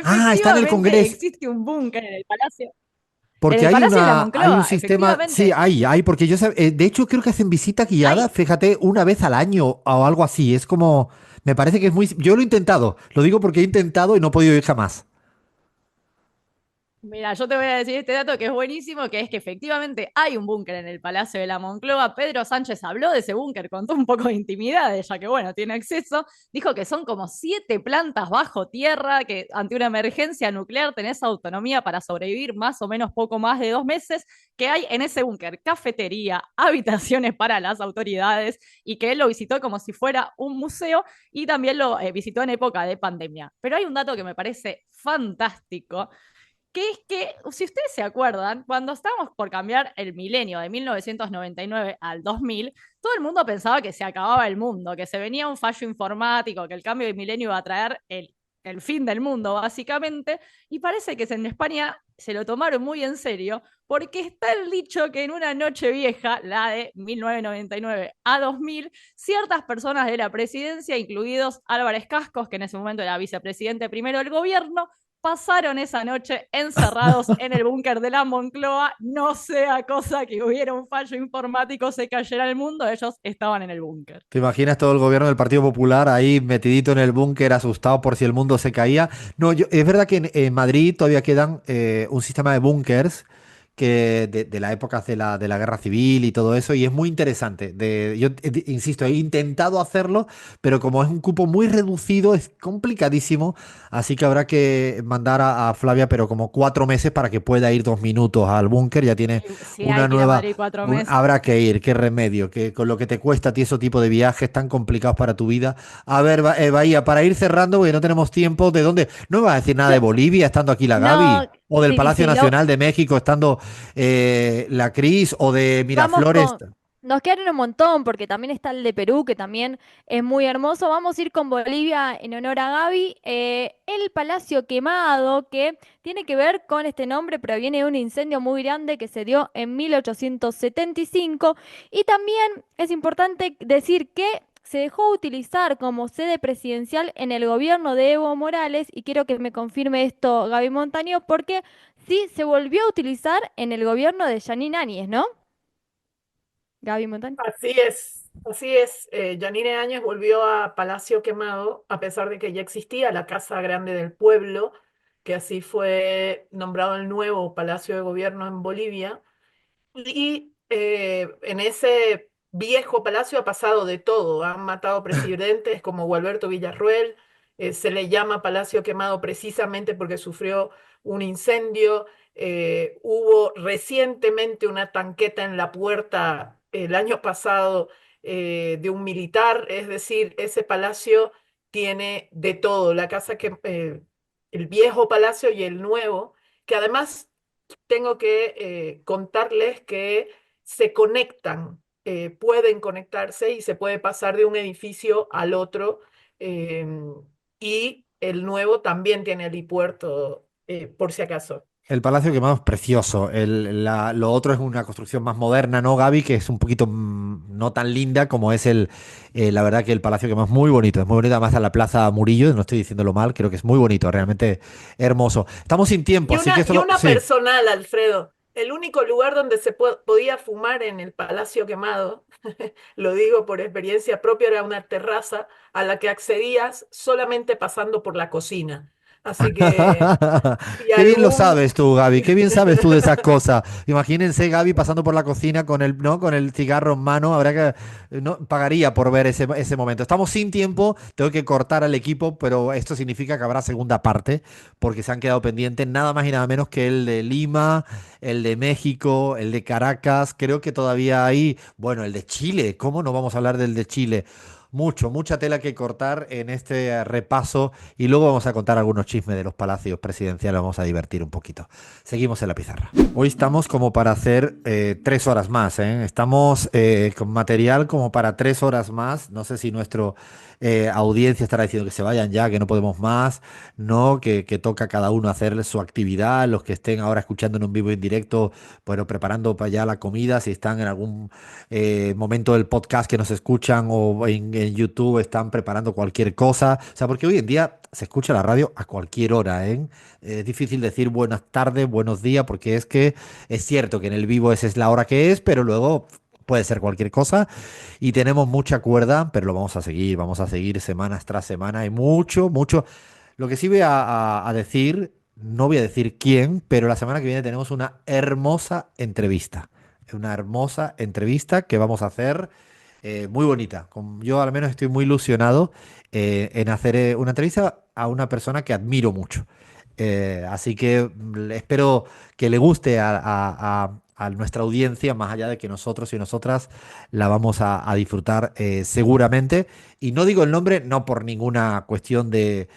Ah, está en el Efectivamente Congreso. existe un búnker en el Palacio. En Porque el Palacio de la hay un Moncloa, sistema, sí, efectivamente. porque de hecho creo que hacen visita guiada, Hay fíjate, una vez al año o algo así. Es como, me parece que es muy, yo lo he intentado, lo digo porque he intentado y no he podido ir jamás. Mira, yo te voy a decir este dato que es buenísimo, que es que efectivamente hay un búnker en el Palacio de la Moncloa. Pedro Sánchez habló de ese búnker, contó un poco de intimidad, ya que bueno, tiene acceso. Dijo que son como 7 plantas bajo tierra, que ante una emergencia nuclear tenés autonomía para sobrevivir más o menos poco más de 2 meses, que hay en ese búnker cafetería, habitaciones para las autoridades, y que él lo visitó como si fuera un museo y también lo visitó en época de pandemia. Pero hay un dato que me parece fantástico, que es que, si ustedes se acuerdan, cuando estábamos por cambiar el milenio de 1999 al 2000, todo el mundo pensaba que se acababa el mundo, que se venía un fallo informático, que el cambio de milenio iba a traer el fin del mundo, básicamente, y parece que en España se lo tomaron muy en serio, porque está el dicho que en una noche vieja, la de 1999 a 2000, ciertas personas de la presidencia, incluidos Álvarez Cascos, que en ese momento era vicepresidente primero del gobierno, pasaron esa noche encerrados en el búnker de la Moncloa. No sea cosa que hubiera un fallo informático, se cayera el mundo, ellos estaban en el búnker. ¿Te imaginas todo el gobierno del Partido Popular ahí metidito en el búnker, asustado por si el mundo se caía? No, es verdad que en Madrid todavía quedan un sistema de búnkers que de la época de la guerra civil y todo eso, y es muy interesante. Yo insisto, he intentado hacerlo, pero como es un cupo muy reducido, es complicadísimo, así que habrá que mandar a Flavia, pero como 4 meses para que pueda ir 2 minutos al búnker, ya tiene Si hay una que ir a nueva... Madrid 4 meses. Habrá que ir, qué remedio, que con lo que te cuesta a ti ese tipo de viajes tan complicados para tu vida. A ver, Bahía, para ir cerrando, porque no tenemos tiempo, ¿de dónde? No me vas a decir nada de Yo- Bolivia, estando aquí la no, Gaby, o del sí, Palacio sí, Nacional de México, estando la Cris, o de vamos Miraflores. con, nos quedan un montón porque también está el de Perú, que también es muy hermoso. Vamos a ir con Bolivia en honor a Gaby. El Palacio Quemado, que tiene que ver con este nombre, proviene de un incendio muy grande que se dio en 1875. Y también es importante decir que se dejó utilizar como sede presidencial en el gobierno de Evo Morales, y quiero que me confirme esto Gaby Montaño, porque sí se volvió a utilizar en el gobierno de Yanine Áñez, ¿no? Gaby Montaño. Así es, así es. Yanine Áñez volvió a Palacio Quemado, a pesar de que ya existía la Casa Grande del Pueblo, que así fue nombrado el nuevo Palacio de Gobierno en Bolivia. Y en ese viejo palacio ha pasado de todo. Han matado presidentes como Gualberto Villarroel. Se le llama Palacio Quemado precisamente porque sufrió un incendio. Hubo recientemente una tanqueta en la puerta el año pasado de un militar. Es decir, ese palacio tiene de todo. El viejo palacio y el nuevo, que además tengo que contarles que se conectan, pueden conectarse y se puede pasar de un edificio al otro. Y el nuevo también tiene helipuerto, por si acaso. El Palacio Quemado es precioso. Lo otro es una construcción más moderna, ¿no, Gaby? Que es un poquito no tan linda como es la verdad que el Palacio Quemado es muy bonito, además a la Plaza Murillo, no estoy diciéndolo mal, creo que es muy bonito, realmente hermoso. Estamos sin tiempo, así que Y una sí. personal, Alfredo. El único lugar donde se podía fumar en el Palacio Quemado, lo digo por experiencia propia, era una terraza a la que accedías solamente pasando por la cocina. Así que si Qué bien lo algún... sabes tú, Gaby. Qué bien sabes tú de esas cosas. Imagínense, Gaby, pasando por la cocina con el, ¿no? con el cigarro en mano. Habrá que, no, pagaría por ver ese momento. Estamos sin tiempo. Tengo que cortar al equipo, pero esto significa que habrá segunda parte, porque se han quedado pendientes nada más y nada menos que el de Lima, el de México, el de Caracas. Creo que todavía hay, bueno, el de Chile. ¿Cómo no vamos a hablar del de Chile? Mucha tela que cortar en este repaso, y luego vamos a contar algunos chismes de los palacios presidenciales, vamos a divertir un poquito. Seguimos en la pizarra. Hoy estamos como para hacer 3 horas más, ¿eh? Estamos con material como para 3 horas más. No sé si nuestro audiencia estará diciendo que se vayan ya, que no podemos más, no, que toca a cada uno hacer su actividad. Los que estén ahora escuchando en un vivo en directo, bueno, preparando para allá la comida, si están en algún momento del podcast que nos escuchan, o en YouTube están preparando cualquier cosa. O sea, porque hoy en día se escucha la radio a cualquier hora, ¿eh? Es difícil decir buenas tardes, buenos días, porque es que es cierto que en el vivo esa es la hora que es, pero luego puede ser cualquier cosa, y tenemos mucha cuerda, pero lo vamos a seguir semanas tras semana. Hay mucho. Lo que sí voy a decir no voy a decir quién, pero la semana que viene tenemos una hermosa entrevista. Una hermosa entrevista que vamos a hacer muy bonita. Yo al menos estoy muy ilusionado en hacer una entrevista a una persona que admiro mucho. Así que espero que le guste a nuestra audiencia, más allá de que nosotros y nosotras la vamos a disfrutar seguramente. Y no digo el nombre, no por ninguna cuestión de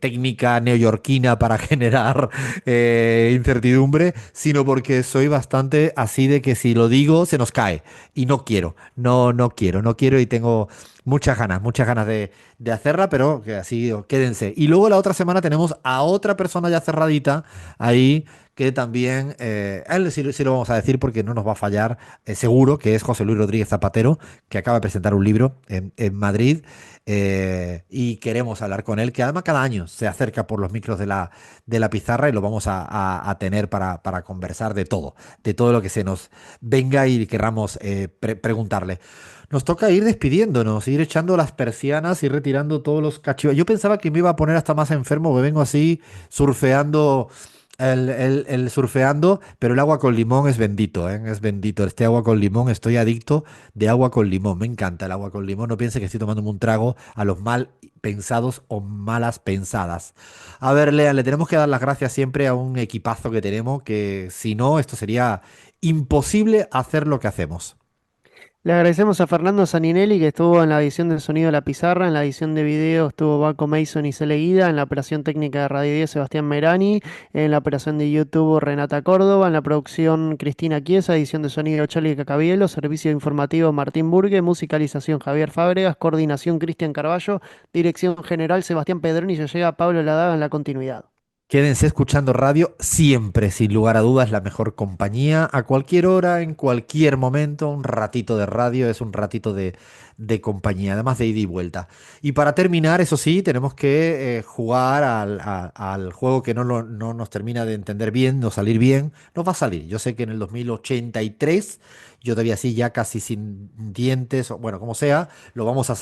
técnica neoyorquina para generar incertidumbre, sino porque soy bastante así de que si lo digo se nos cae. Y no quiero, no quiero y tengo muchas ganas de hacerla, pero que así quédense. Y luego la otra semana tenemos a otra persona ya cerradita ahí que también, a él sí lo vamos a decir porque no nos va a fallar, seguro, que es José Luis Rodríguez Zapatero, que acaba de presentar un libro en Madrid, y queremos hablar con él, que además cada año se acerca por los micros de la pizarra y lo vamos a tener para conversar de todo lo que se nos venga y querramos preguntarle. Nos toca ir despidiéndonos, ir echando las persianas, ir retirando todos los cachivos. Yo pensaba que me iba a poner hasta más enfermo, que vengo así surfeando, el surfeando, pero el agua con limón es bendito, ¿eh? Es bendito. Este agua con limón, estoy adicto de agua con limón. Me encanta el agua con limón. No piense que estoy tomándome un trago a los mal pensados o malas pensadas. A ver, Lea, le tenemos que dar las gracias siempre a un equipazo que tenemos, que si no, esto sería imposible hacer lo que hacemos. Le agradecemos a Fernando Saninelli que estuvo en la edición del sonido de la pizarra, en la edición de video estuvo Baco Mason y Cele Guida, en la operación técnica de Radio 10 Sebastián Merani, en la operación de YouTube Renata Córdoba, en la producción Cristina Chiesa, edición de sonido Charlie Cacabielo, servicio informativo Martín Burgue, musicalización Javier Fábregas, coordinación Cristian Carballo, dirección general Sebastián Pedroni y se llega Pablo Ladaga en la continuidad. Quédense escuchando radio siempre, sin lugar a dudas, la mejor compañía, a cualquier hora, en cualquier momento. Un ratito de radio es un ratito de compañía, además de ida y vuelta. Y para terminar, eso sí, tenemos que jugar al juego que no nos termina de entender bien, no salir bien. Nos va a salir. Yo sé que en el 2083, yo todavía así ya casi sin dientes, o bueno, como sea, lo vamos a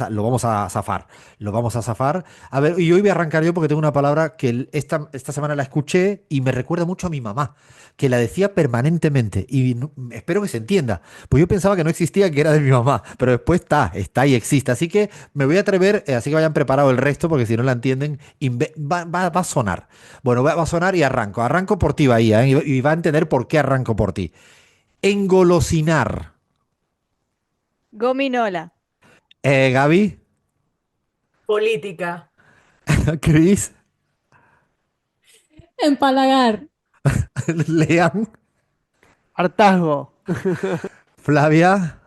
zafar. Lo vamos a zafar. A ver, y hoy voy a arrancar yo porque tengo una palabra que esta semana la escuché y me recuerda mucho a mi mamá, que la decía permanentemente y espero que se entienda, pues yo pensaba que no existía, que era de mi mamá, pero después está y existe. Así que me voy a atrever, así que vayan preparado el resto porque si no la entienden, va a sonar. Bueno, va a sonar y arranco. Arranco por ti, Bahía, ¿eh? Y va a entender por qué arranco por ti. Engolosinar. Gominola. Gaby, Política. Cris, Empalagar. Lean, Hartazgo. Flavia.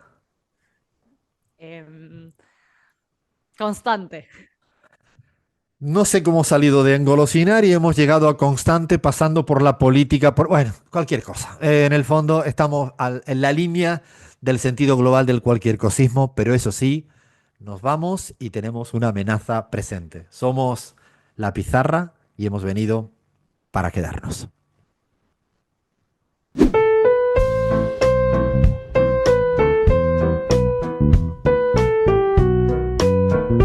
Em, Constante. No sé cómo hemos salido de engolosinar y hemos llegado a constante pasando por la política, bueno, cualquier cosa. En el fondo estamos en la línea del sentido global del cualquier cosismo, pero eso sí, nos vamos y tenemos una amenaza presente. Somos la pizarra y hemos venido para quedarnos.